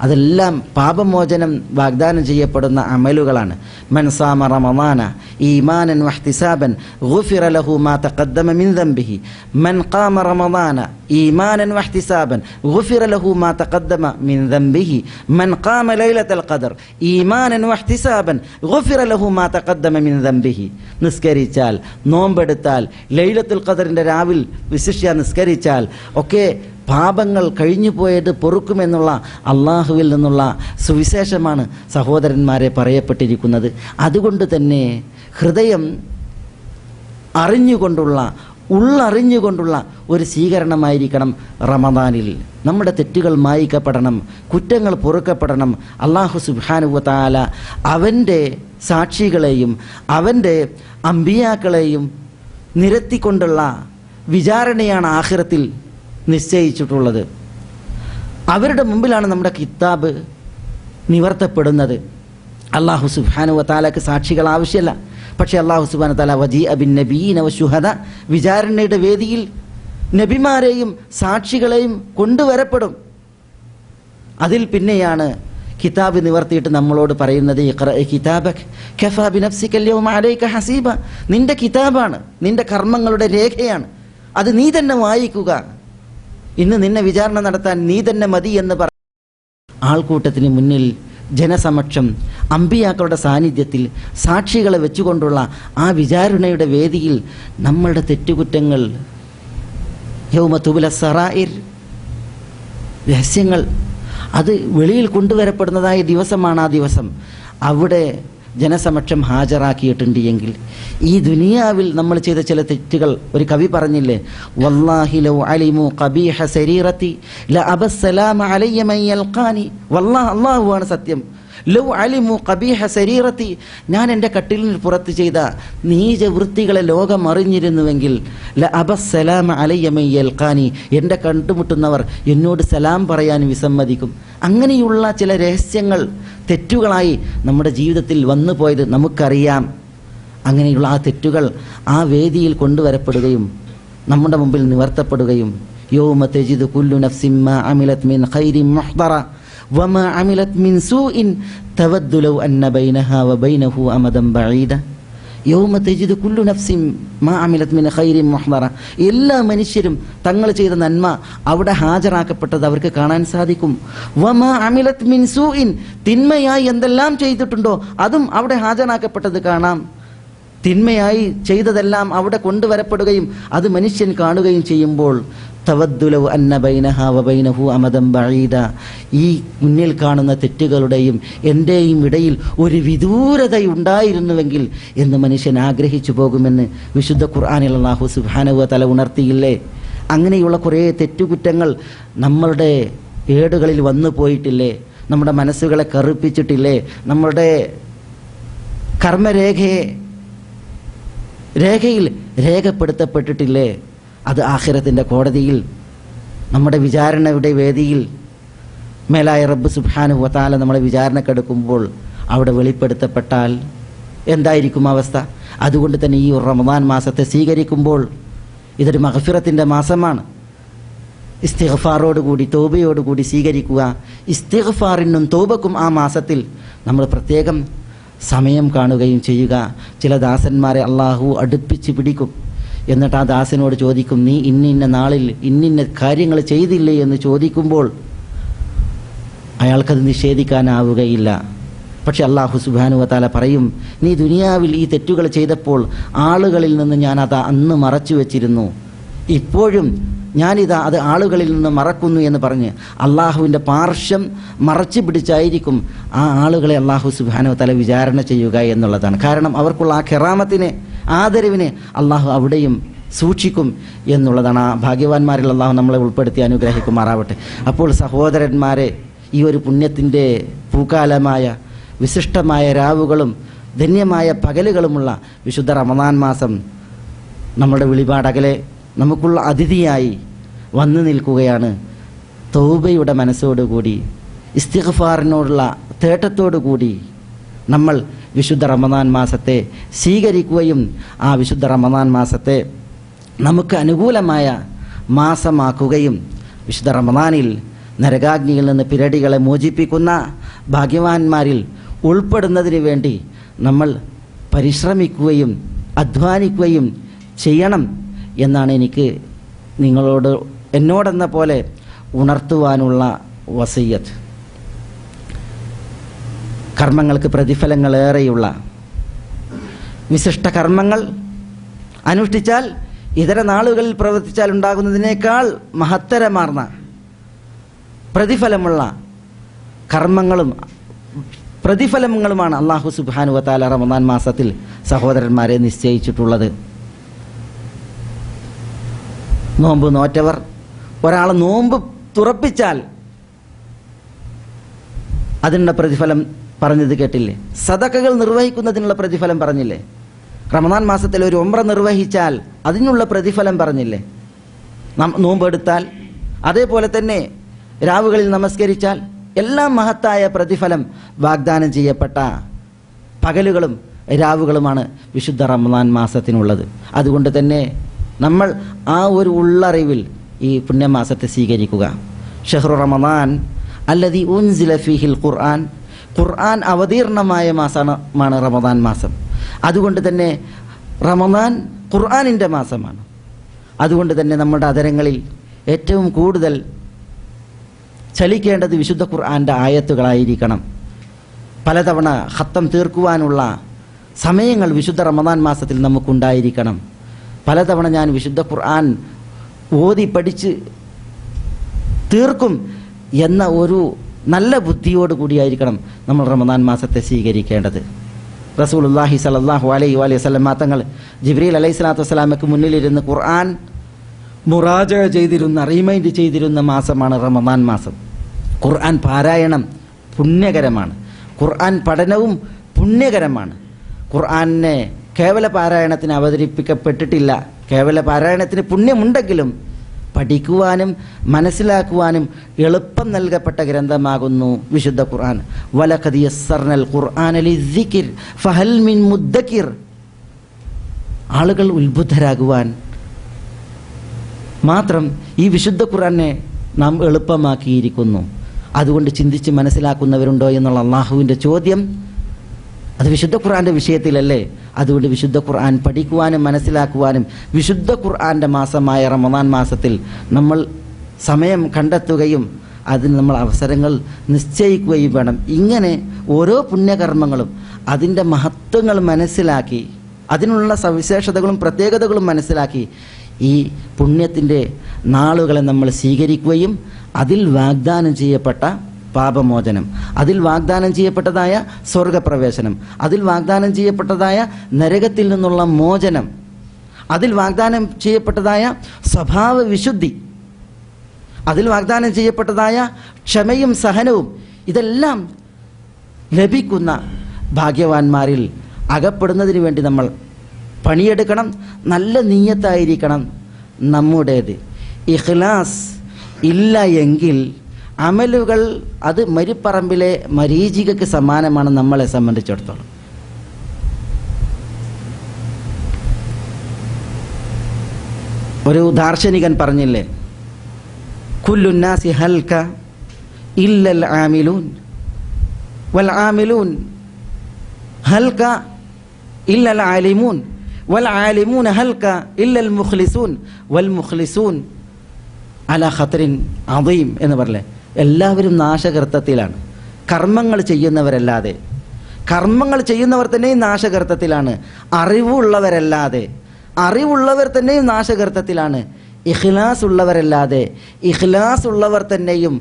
അതെല്ലാം പാപമോചനം വാഗ്ദാനം ചെയ്യപ്പെടുന്ന അമലുകളാണ്. മൻ സാമ റമദാന ഈമാനൻ വഹ്തിസാബൻ ഗുഫിറ ലഹു മാ തഖദ്ദമ മിൻ ദംബിഹി മൻ ഖാമ റമദാന ഈമാനൻ വഹ്തിസാബൻ ഗുഫിറ ലഹു മാ തഖദ്ദമ മിൻ ദംബിഹി മൻ ഖാമ ലൈലത്തുൽ ഖദർ ഈമാനൻ വഹ്തിസാബൻ ഗുഫിറ ലഹു മാ തഖദ്ദമ മിൻ ദംബിഹി. നിസ്കരിച്ചാൽ, നോമ്പെടുത്താൽ, ലൈലത്തുൽ ഖദറിൻ്റെ രാവിൽ വിശിഷ്യ നിസ്കരിച്ചാൽ ഒക്കെ പാപങ്ങൾ കഴിഞ്ഞു പോയത് പൊറുക്കുമെന്നുള്ള അള്ളാഹുവിൽ നിന്നുള്ള സുവിശേഷമാണ് സഹോദരന്മാരെ പറയപ്പെട്ടിരിക്കുന്നത്. അതുകൊണ്ട് തന്നെ ഹൃദയം അറിഞ്ഞുകൊണ്ടുള്ള ഉള്ളറിഞ്ഞുകൊണ്ടുള്ള ഒരു സ്വീകരണമായിരിക്കണം റമദാനിൽ. നമ്മുടെ തെറ്റുകൾ മായ്ക്കപ്പെടണം, കുറ്റങ്ങൾ പൊറുക്കപ്പെടണം. അള്ളാഹു സുബ്ഹാനഹു വ തആല അവൻ്റെ സാക്ഷികളെയും അവൻ്റെ അമ്പിയാക്കളെയും നിരത്തിക്കൊണ്ടുള്ള വിചാരണയാണ് ആഖിറത്തിൽ നിശ്ചയിച്ചിട്ടുള്ളത്. അവരുടെ മുമ്പിലാണ് നമ്മുടെ കിതാബ് നിവർത്തപ്പെടുന്നത്. അള്ളാഹു സുബ്ഹാനഹു വ തആലക്ക് സാക്ഷികൾ ആവശ്യമല്ല. പക്ഷേ അള്ളാഹു സുബ്ഹാനഹു വ തആല വജീഅ ബിൻ നബിയ്യീന വശുഹദ, വിചാരണയുടെ വേദിയിൽ നബിമാരെയും സാക്ഷികളെയും കൊണ്ടുവരപ്പെടും. അതിൽ പിന്നെയാണ് കിതാബ് നിവർത്തിയിട്ട് നമ്മളോട് പറയുന്നത് ഇഖ്റഅ കിതാബക കഫാ ബിനഫ്സിക അൽയൗമ അലൈക ഹസീബ. നിന്റെ കിതാബാണ്, നിന്റെ കർമ്മങ്ങളുടെ രേഖയാണ്, അത് നീ തന്നെ വായിക്കുക. ഇന്ന് നിന്നെ വിചാരണ നടത്താൻ നീ തന്നെ മതി എന്ന് ആൾക്കൂട്ടത്തിന് മുന്നിൽ ജനസമക്ഷം അമ്പിയാക്കളുടെ സാന്നിധ്യത്തിൽ സാക്ഷികളെ വെച്ചുകൊണ്ടുള്ള ആ വിചാരണയുടെ വേദിയിൽ നമ്മളുടെ തെറ്റുകുറ്റങ്ങൾ യൗമ തുബ്ല സറായിർ, രഹസ്യങ്ങൾ അത് വെളിയിൽ കൊണ്ടുവരപ്പെടുന്നതായ ദിവസമാണ് ആ ദിവസം. അവിടെ ജനസമക്ഷം ഹാജരാക്കിയിട്ടുണ്ട് എങ്കിൽ ഈ ദുനിയാവിൽ നമ്മൾ ചെയ്ത ചില തെറ്റുകൾ, ഒരു കവി പറഞ്ഞില്ലേ, വല്ലാഹി ലൗ അലിമു ഖബീഹ സരീറതി ലഅബസ്സലാമ അലയ്യ മൻ യൽഖാനി. വല്ലാഹ്, അല്ലാഹുവാണ് സത്യം. ലൗ അലിമു ഖബീഹ സരീറതി, ഞാൻ എൻ്റെ കട്ടിലിന് പുറത്ത് ചെയ്ത നീച വൃത്തികളെ ലോകം അറിഞ്ഞിരുന്നുവെങ്കിൽ ലഅബസ്സലാമ അലയ്യ മൻ യൽഖാനി, എൻ്റെ കണ്ടുമുട്ടുന്നവർ എന്നോട് സലാം പറയാൻ വിസമ്മതിക്കും. അങ്ങനെയുള്ള ചില രഹസ്യങ്ങൾ തെറ്റുകളായി നമ്മുടെ ജീവിതത്തിൽ വന്നു പോയത് നമുക്കറിയാം. അങ്ങനെയുള്ള ആ തെറ്റുകൾ ആ വേദിയിൽ കൊണ്ടുവരപ്പെടുകയും നമ്മുടെ മുമ്പിൽ നിവർത്തപ്പെടുകയും യൗമ തജിദു കുല്ലു നഫ്സിൻ മാ അമിലത് മിൻ ഖൈരിൻ മുഹ്ദറ വമാ അമിലത് മിൻ സൂഇൻ തവദ്ദു ലൗ അന്ന ബൈനഹാ വബൈനഹു അമദൻ ബഈദ. യൗമ തജിദു കുല്ലു നഫ്സിൻ മാ അമിലത് മിൻ ഖൈരിൻ മുഹ്ദറ. എല്ലാ മനുഷ്യരും തങ്ങൾ ചെയ്ത നന്മ അവിടെ ഹാജരാക്കപ്പെട്ടത് അവർക്ക് കാണാൻ സാധിക്കും. വമാ അമിലത് മിൻ സൂഇൻ, തിന്മയായി എന്തെല്ലാം ചെയ്തിട്ടുണ്ടോ അതും അവിടെ ഹാജരാക്കപ്പെട്ടത് കാണാം. തിന്മയായി ചെയ്തതെല്ലാം അവിടെ കൊണ്ടുവരപ്പെടുകയും അത് മനുഷ്യൻ കാണുകയും ചെയ്യുമ്പോൾ തവദ്ദു ലൗ അന്ന ബൈനഹാ വബൈനഹു അമദൻ ബഈദ, ഈ മുന്നിൽ കാണുന്ന തെറ്റുകളുടെയും എൻ്റെയും ഇടയിൽ ഒരു വിദൂരതയുണ്ടായിരുന്നുവെങ്കിൽ എന്ന് മനുഷ്യൻ ആഗ്രഹിച്ചു പോകുമെന്ന് വിശുദ്ധ ഖുർആനിൽ അല്ലാഹു സുബ്ഹാനഹു വ തആല ഉണർത്തിയില്ലേ. അങ്ങനെയുള്ള കുറേ തെറ്റുകുറ്റങ്ങൾ നമ്മളുടെ ഏടുകളിൽ വന്നു പോയിട്ടില്ലേ? നമ്മുടെ മനസ്സുകളെ കറുപ്പിച്ചിട്ടില്ലേ? നമ്മളുടെ രേഖയിൽ രേഖപ്പെടുത്തപ്പെട്ടിട്ടില്ലേ? അത് ആഖിറത്തിൻ്റെ കോടതിയിൽ, നമ്മുടെ വിചാരണയുടെ വേദിയിൽ മേലായ റബ്ബ് സുബ്ഹാനഹു വ തആല നമ്മളെ വിചാരണക്കെടുക്കുമ്പോൾ അവിടെ വെളിപ്പെടുത്തപ്പെട്ടാൽ എന്തായിരിക്കും അവസ്ഥ? അതുകൊണ്ട് തന്നെ ഈ റമദാൻ മാസത്തെ സ്വീകരിക്കുമ്പോൾ ഇതൊരു മഗ്ഫിറത്തിൻ്റെ മാസമാണ്. ഇസ്തിഗ്ഫാറോടുകൂടി തൗബയോടുകൂടി സ്വീകരിക്കുക. ഇസ്തിഗ്ഫാറിനും തൗബക്കും ആ മാസത്തിൽ നമ്മൾ പ്രത്യേകം സമയം കാണുകയും ചെയ്യുക. ചില ദാസന്മാരെ അള്ളാഹു അടുപ്പിച്ച് പിടിക്കും. എന്നിട്ട് ആ ദാസനോട് ചോദിക്കും, നീ ഇന്നിന്ന നാളിൽ ഇന്നിന്ന കാര്യങ്ങൾ ചെയ്തില്ലേ എന്ന് ചോദിക്കുമ്പോൾ അയാൾക്കത് നിഷേധിക്കാനാവുകയില്ല. പക്ഷെ അള്ളാഹു സുബ്ഹാനഹു വ തആല പറയും, നീ ദുനിയാവിൽ ഈ തെറ്റുകൾ ചെയ്തപ്പോൾ ആളുകളിൽ നിന്ന് ഞാനത് അന്ന് മറച്ചു വച്ചിരുന്നു, ഇപ്പോഴും ഞാനിതാ അത് ആളുകളിൽ നിന്ന് മറക്കുന്നു എന്ന് പറഞ്ഞ് അള്ളാഹുവിൻ്റെ പാർശ്വം മറച്ചു പിടിച്ചായിരിക്കും ആ ആളുകളെ അള്ളാഹു സുബ്ഹാനഹു വ തആല വിചാരണ ചെയ്യുക എന്നുള്ളതാണ്. കാരണം അവർക്കുള്ള ആ കറാമത്തിനെ, ആദരവിനെ അള്ളാഹു അവിടെയും സൂക്ഷിക്കും എന്നുള്ളതാണ്. ആ ഭാഗ്യവാന്മാരിൽ അള്ളാഹു നമ്മളെ ഉൾപ്പെടുത്തി അനുഗ്രഹിക്കുമാറാവട്ടെ. അപ്പോൾ സഹോദരന്മാരെ, ഈ ഒരു പുണ്യത്തിൻ്റെ പൂക്കാലമായ വിശിഷ്ടമായ രാവുകളും ധന്യമായ പകലുകളുമുള്ള വിശുദ്ധ റമദാൻ മാസം നമ്മുടെ വിളിപാടകലെ നമുക്കുള്ള അതിഥിയായി വന്നു നിൽക്കുകയാണ്. തൗബയുടെ മനസ്സോടുകൂടി ഇസ്തിഗ്ഫാറിനോടുള്ള തേട്ടത്തോടുകൂടി നമ്മൾ വിശുദ്ധ റമദാൻ മാസത്തെ സ്വീകരിക്കുകയും ആ വിശുദ്ധ റമദാൻ മാസത്തെ നമുക്ക് അനുകൂലമായ മാസമാക്കുകയും വിശുദ്ധ റമദാനിൽ നരകാഗ്നിയിൽ നിന്ന് പിരടികളെ മോചിപ്പിക്കുന്ന ഭാഗ്യവാന്മാരിൽ ഉൾപ്പെടുന്നതിന് വേണ്ടി നമ്മൾ പരിശ്രമിക്കുകയും അധ്വാനിക്കുകയും ചെയ്യണം എന്നാണ് എനിക്ക് എന്നോടെന്ന പോലെ ഉണർത്തുവാനുള്ള വസിയ്യത്ത്. കർമ്മങ്ങൾക്ക് പ്രതിഫലങ്ങളേറെയുള്ള വിശിഷ്ട കർമ്മങ്ങൾ അനുഷ്ഠിച്ചാൽ ഇതര നാളുകളിൽ പ്രവർത്തിച്ചാൽ ഉണ്ടാകുന്നതിനേക്കാൾ മഹത്തരമാർന്ന പ്രതിഫലങ്ങളുമാണ് അല്ലാഹു സുബ്ഹാനഹു വ തആല റമദാൻ മാസത്തിൽ സഹോദരന്മാരെ നിശ്ചയിച്ചിട്ടുള്ളത്. നോമ്പ് നോറ്റവർ, ഒരാൾ നോമ്പ് തുറപ്പിച്ചാൽ അതിനുള്ള പ്രതിഫലം പറഞ്ഞത് കേട്ടില്ലേ? സദഖകൾ നിർവഹിക്കുന്നതിനുള്ള പ്രതിഫലം പറഞ്ഞില്ലേ? റമദാൻ മാസത്തിൽ ഒരു ഉംറ നിർവഹിച്ചാൽ അതിനുള്ള പ്രതിഫലം പറഞ്ഞില്ലേ? നോമ്പെടുത്താൽ, അതേപോലെ തന്നെ രാവുകളിൽ നമസ്കരിച്ചാൽ എല്ലാം മഹത്തായ പ്രതിഫലം വാഗ്ദാനം ചെയ്യപ്പെട്ട പകലുകളും രാവുകളുമാണ് വിശുദ്ധ റമദാൻ മാസത്തിനുള്ളത്. അതുകൊണ്ട് തന്നെ നമ്മൾ ആ ഒരു ഉള്ളറിവിൽ ഈ പുണ്യമാസത്തെ സ്വീകരിക്കുക. ഷഹ്റു റമദാൻ അല്ലദീ ഉൻസില ഫീഹിൽ ഖുർആൻ, ഖുർആൻ അവതീർണമായ മാസമാണ് റമദാൻ മാസം. അതുകൊണ്ട് തന്നെ റമദാൻ ഖുർആനിൻ്റെ മാസമാണ്. അതുകൊണ്ട് തന്നെ നമ്മുടെ അധരങ്ങളിൽ ഏറ്റവും കൂടുതൽ ചലിക്കേണ്ടത് വിശുദ്ധ ഖുർആൻ്റെ ആയത്തുകളായിരിക്കണം. പലതവണ ഖത്തം തീർക്കുവാനുള്ള സമയങ്ങൾ വിശുദ്ധ റമദാൻ മാസത്തിൽ നമുക്കുണ്ടായിരിക്കണം. പലതവണ ഞാൻ വിശുദ്ധ ഖുർആൻ ഓതി പഠിച്ച് തീർക്കും എന്ന ഒരു നല്ല ബുദ്ധിയോട് കൂടിയായിരിക്കണം നമ്മൾ റമദാൻ മാസത്തെ സ്വീകരിക്കേണ്ടത്. റസൂലുള്ളാഹി സ്വല്ലല്ലാഹു അലൈഹി വസല്ലം തങ്ങൾ ജിബ്രീൽ അലൈഹിസ്സലാത്തു വസ്സലാമയ്ക്ക് മുന്നിലിരുന്ന് ഖുർആൻ മുറാജഅ ചെയ്തിരുന്ന, റീമൈൻഡ് ചെയ്തിരുന്ന മാസമാണ് റമദാൻ മാസം. ഖുർആൻ പാരായണം പുണ്യകരമാണ്, ഖുർആൻ പഠനവും പുണ്യകരമാണ്. ഖുർആനെ കേവല പാരായണത്തിന് അവതരിപ്പിക്കപ്പെട്ടിട്ടില്ല. കേവല പാരായണത്തിന് പുണ്യമുണ്ടെങ്കിലും പഠിക്കുവാനും മനസ്സിലാക്കുവാനും എളുപ്പം നൽകപ്പെട്ട ഗ്രന്ഥമാകുന്നു വിശുദ്ധ ഖുർആൻ. വലഖദ് യസ്സർനൽ ഖുർആന ലിദ്ദിക്ർ ഫഹൽ മിൻ മുദ്ദക്കിർ. ആളുകൾ ഉത്ബുദ്ധരാകുവാൻ മാത്രം ഈ വിശുദ്ധ ഖുർആനെ നാം എളുപ്പമാക്കിയിരിക്കുന്നു. അതുകൊണ്ട് ചിന്തിച്ച് മനസ്സിലാക്കുന്നവരുണ്ടോ എന്നുള്ള അള്ളാഹുവിൻ്റെ ചോദ്യം അത് വിശുദ്ധ ഖുർആൻ്റെ വിഷയത്തിലല്ലേ? അതുകൊണ്ട് വിശുദ്ധ ഖുർആൻ പഠിക്കുവാനും മനസ്സിലാക്കുവാനും വിശുദ്ധ ഖുർആൻ്റെ മാസമായ റമദാൻ മാസത്തിൽ നമ്മൾ സമയം കണ്ടെത്തുകയും അതിന് നമ്മൾ അവസരങ്ങൾ നിശ്ചയിക്കുകയും വേണം. ഇങ്ങനെ ഓരോ പുണ്യകർമ്മങ്ങളും അതിൻ്റെ മഹത്വങ്ങൾ മനസ്സിലാക്കി, അതിനുള്ള സവിശേഷതകളും പ്രത്യേകതകളും മനസ്സിലാക്കി ഈ പുണ്യത്തിൻ്റെ നാളുകളെ നമ്മൾ സ്വീകരിക്കുകയും അതിൽ വാഗ്ദാനം ചെയ്യപ്പെട്ട പാപമോചനം, അതിൽ വാഗ്ദാനം ചെയ്യപ്പെട്ടതായ സ്വർഗപ്രവേശനം, അതിൽ വാഗ്ദാനം ചെയ്യപ്പെട്ടതായ നരകത്തിൽ നിന്നുള്ള മോചനം, അതിൽ വാഗ്ദാനം ചെയ്യപ്പെട്ടതായ സ്വഭാവ വിശുദ്ധി, അതിൽ വാഗ്ദാനം ചെയ്യപ്പെട്ടതായ ക്ഷമയും സഹനവും, ഇതെല്ലാം ലഭിക്കുന്ന ഭാഗ്യവാന്മാരിൽ അകപ്പെടുന്നതിന് വേണ്ടി നമ്മൾ പണിയെടുക്കണം. നല്ല നീയത്തായിരിക്കണം നമ്മുടേത്. ഇഖ്ലാസ് ഇല്ല എങ്കിൽ അമലുകൾ അത് മരിപ്പറമ്പിലെ മരീചികയ്ക്ക് സമാനമാണ് നമ്മളെ സംബന്ധിച്ചിടത്തോളം. ഒരു ദാർശനികൻ പറഞ്ഞില്ലേ, കുല്ലുന്നാസി ഹൽക ഇല്ലൽ ആമിലൂൻ വൽ ആമിലൂൻ ഹൽക ഇല്ലൽ ആലിമൂൻ വൽ ആലിമൂൻ ഹൽക ഇല്ലൽ മുഖ്ലിസൂൻ വൽ മുഖ്ലിസൂൻ അലാ ഖത്രിൻ അദീം എന്ന് പറഞ്ഞേ. എല്ലാവരും നാശകർത്തത്തിലാണ്, കർമ്മങ്ങൾ ചെയ്യുന്നവരല്ലാതെ. കർമ്മങ്ങൾ ചെയ്യുന്നവർ തന്നെയും നാശകർത്തത്തിലാണ്. അറിവുള്ളവർ തന്നെയും നാശകർത്തത്തിലാണ്. ഇഖ്ലാസ് ഉള്ളവരല്ലാതെ ഇഖ്ലാസ് ഉള്ളവർ തന്നെയും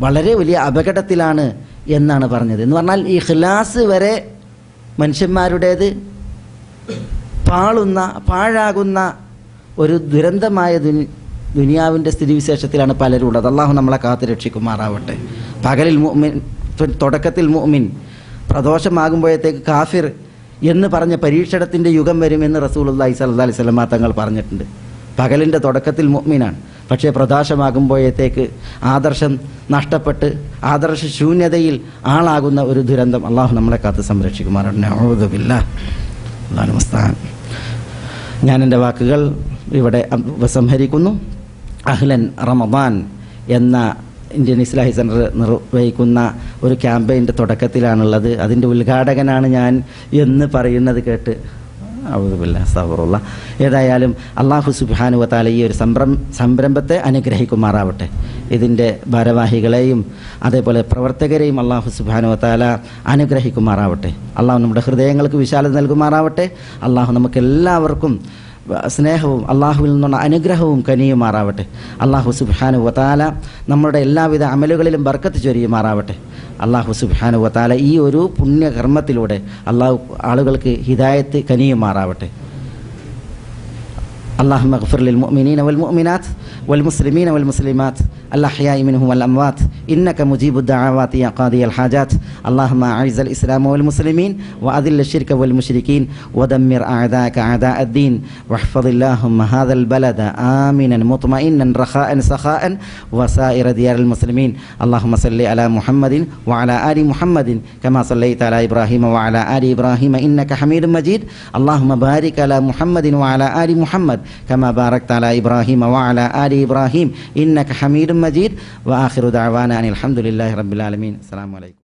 വളരെ വലിയ അപകടത്തിലാണ് എന്നാണ് പറഞ്ഞത്. എന്ന് പറഞ്ഞാൽ ഇഖ്ലാസ് വരെ മനുഷ്യന്മാരുടേത് പാഴാകുന്ന ഒരു ദുരന്തമായ ദുനിയാവിൻ്റെ സ്ഥിതിവിശേഷത്തിലാണ് പലരും ഉള്ളത്. അള്ളാഹു നമ്മളെ കാത്തു രക്ഷിക്കുമാറാവട്ടെ. പകലിൽ മുഅ്മിൻ, തുടക്കത്തിൽ മുഅ്മിൻ, പ്രദോഷമാകുമ്പോഴത്തേക്ക് കാഫിർ എന്ന് പറഞ്ഞ പരീക്ഷണത്തിൻ്റെ യുഗം വരുമെന്ന് റസൂലുള്ളാഹി സ്വല്ലല്ലാഹി അലൈഹി വസല്ലം തങ്ങൾ പറഞ്ഞിട്ടുണ്ട്. പകലിൻ്റെ തുടക്കത്തിൽ മുഅ്മിനാണ്, പക്ഷേ പ്രദോഷമാകുമ്പോഴത്തേക്ക് ആദർശം നഷ്ടപ്പെട്ട് ആദർശ ശൂന്യതയിൽ ആളാകുന്ന ഒരു ദുരന്തം അള്ളാഹു നമ്മളെ കാത്ത് സംരക്ഷിക്കുമാറാവട്ടെ. നഊദു ബില്ലാഹ്. അല്ലാഹു മുസ്തആൻ. ഞാൻ എൻ്റെ വാക്കുകൾ ഇവിടെ ഉപസംഹരിക്കുന്നു. അഹ്ലൻ റമദാൻ എന്ന ഇന്ത്യൻ ഇസ്ലാഹി സെൻറ്റർ നിർവഹിക്കുന്ന ഒരു ക്യാമ്പയിൻ്റെ തുടക്കത്തിലാണുള്ളത്. അതിൻ്റെ ഉദ്ഘാടകനാണ് ഞാൻ എന്ന് പറയുന്നത് കേട്ട് അസ്തഗ്ഫിറുള്ള. ഏതായാലും അല്ലാഹു സുബ്ഹാനഹു വ തആല ഈ ഒരു സംരംഭത്തെ അനുഗ്രഹിക്കുമാറാവട്ടെ. ഇതിൻ്റെ ഭാരവാഹികളെയും അതേപോലെ പ്രവർത്തകരെയും അല്ലാഹു സുബ്ഹാനഹു വ തആല അനുഗ്രഹിക്കുമാറാവട്ടെ. അല്ലാഹു നമ്മുടെ ഹൃദയങ്ങൾക്ക് വിശാലത നൽകുമാറാവട്ടെ. അല്ലാഹു നമുക്കെല്ലാവർക്കും സ്നേഹവും അള്ളാഹുവിൽ നിന്നുള്ള അനുഗ്രഹവും കനിയുമാറാവട്ടെ. അള്ളാഹു സുബ്ഹാനഹു വ തആല നമ്മുടെ എല്ലാവിധ അമലുകളിലും ബർക്കത്ത് ചൊരിയുമാറാവട്ടെ. അള്ളാഹു സുബ്ഹാനഹു വ തആല ഈ ഒരു പുണ്യകർമ്മത്തിലൂടെ അള്ളാഹു ആളുകൾക്ക് ഹിദായത്ത് കനിയുമാറാവട്ടെ. اللهم اغفر للمؤمنين والمؤمنات والمسلمين والمسلمات الأحياء منهم والأموات إنك مجيب الدعوات يا قاضي الحاجات. اللهم أعز الإسلام والمسلمين وأذل الشرك والمشركين ودمر أعداءك أعداء الدين واحفظ اللهم هذا البلد آمنا مطمئنا رخاء سخاء وسائر ديار المسلمين. اللهم صل على محمد وعلى آل محمد كما صليت على إبراهيم وعلى آل إبراهيم إنك حميد مجيد. اللهم بارك على محمد وعلى آل محمد كما باركت على إبراهيم وعلى آل إبراهيم إنك حميد مجيد. وآخر دعوانا أن الحمد لله رب العالمين. السلام عليكم.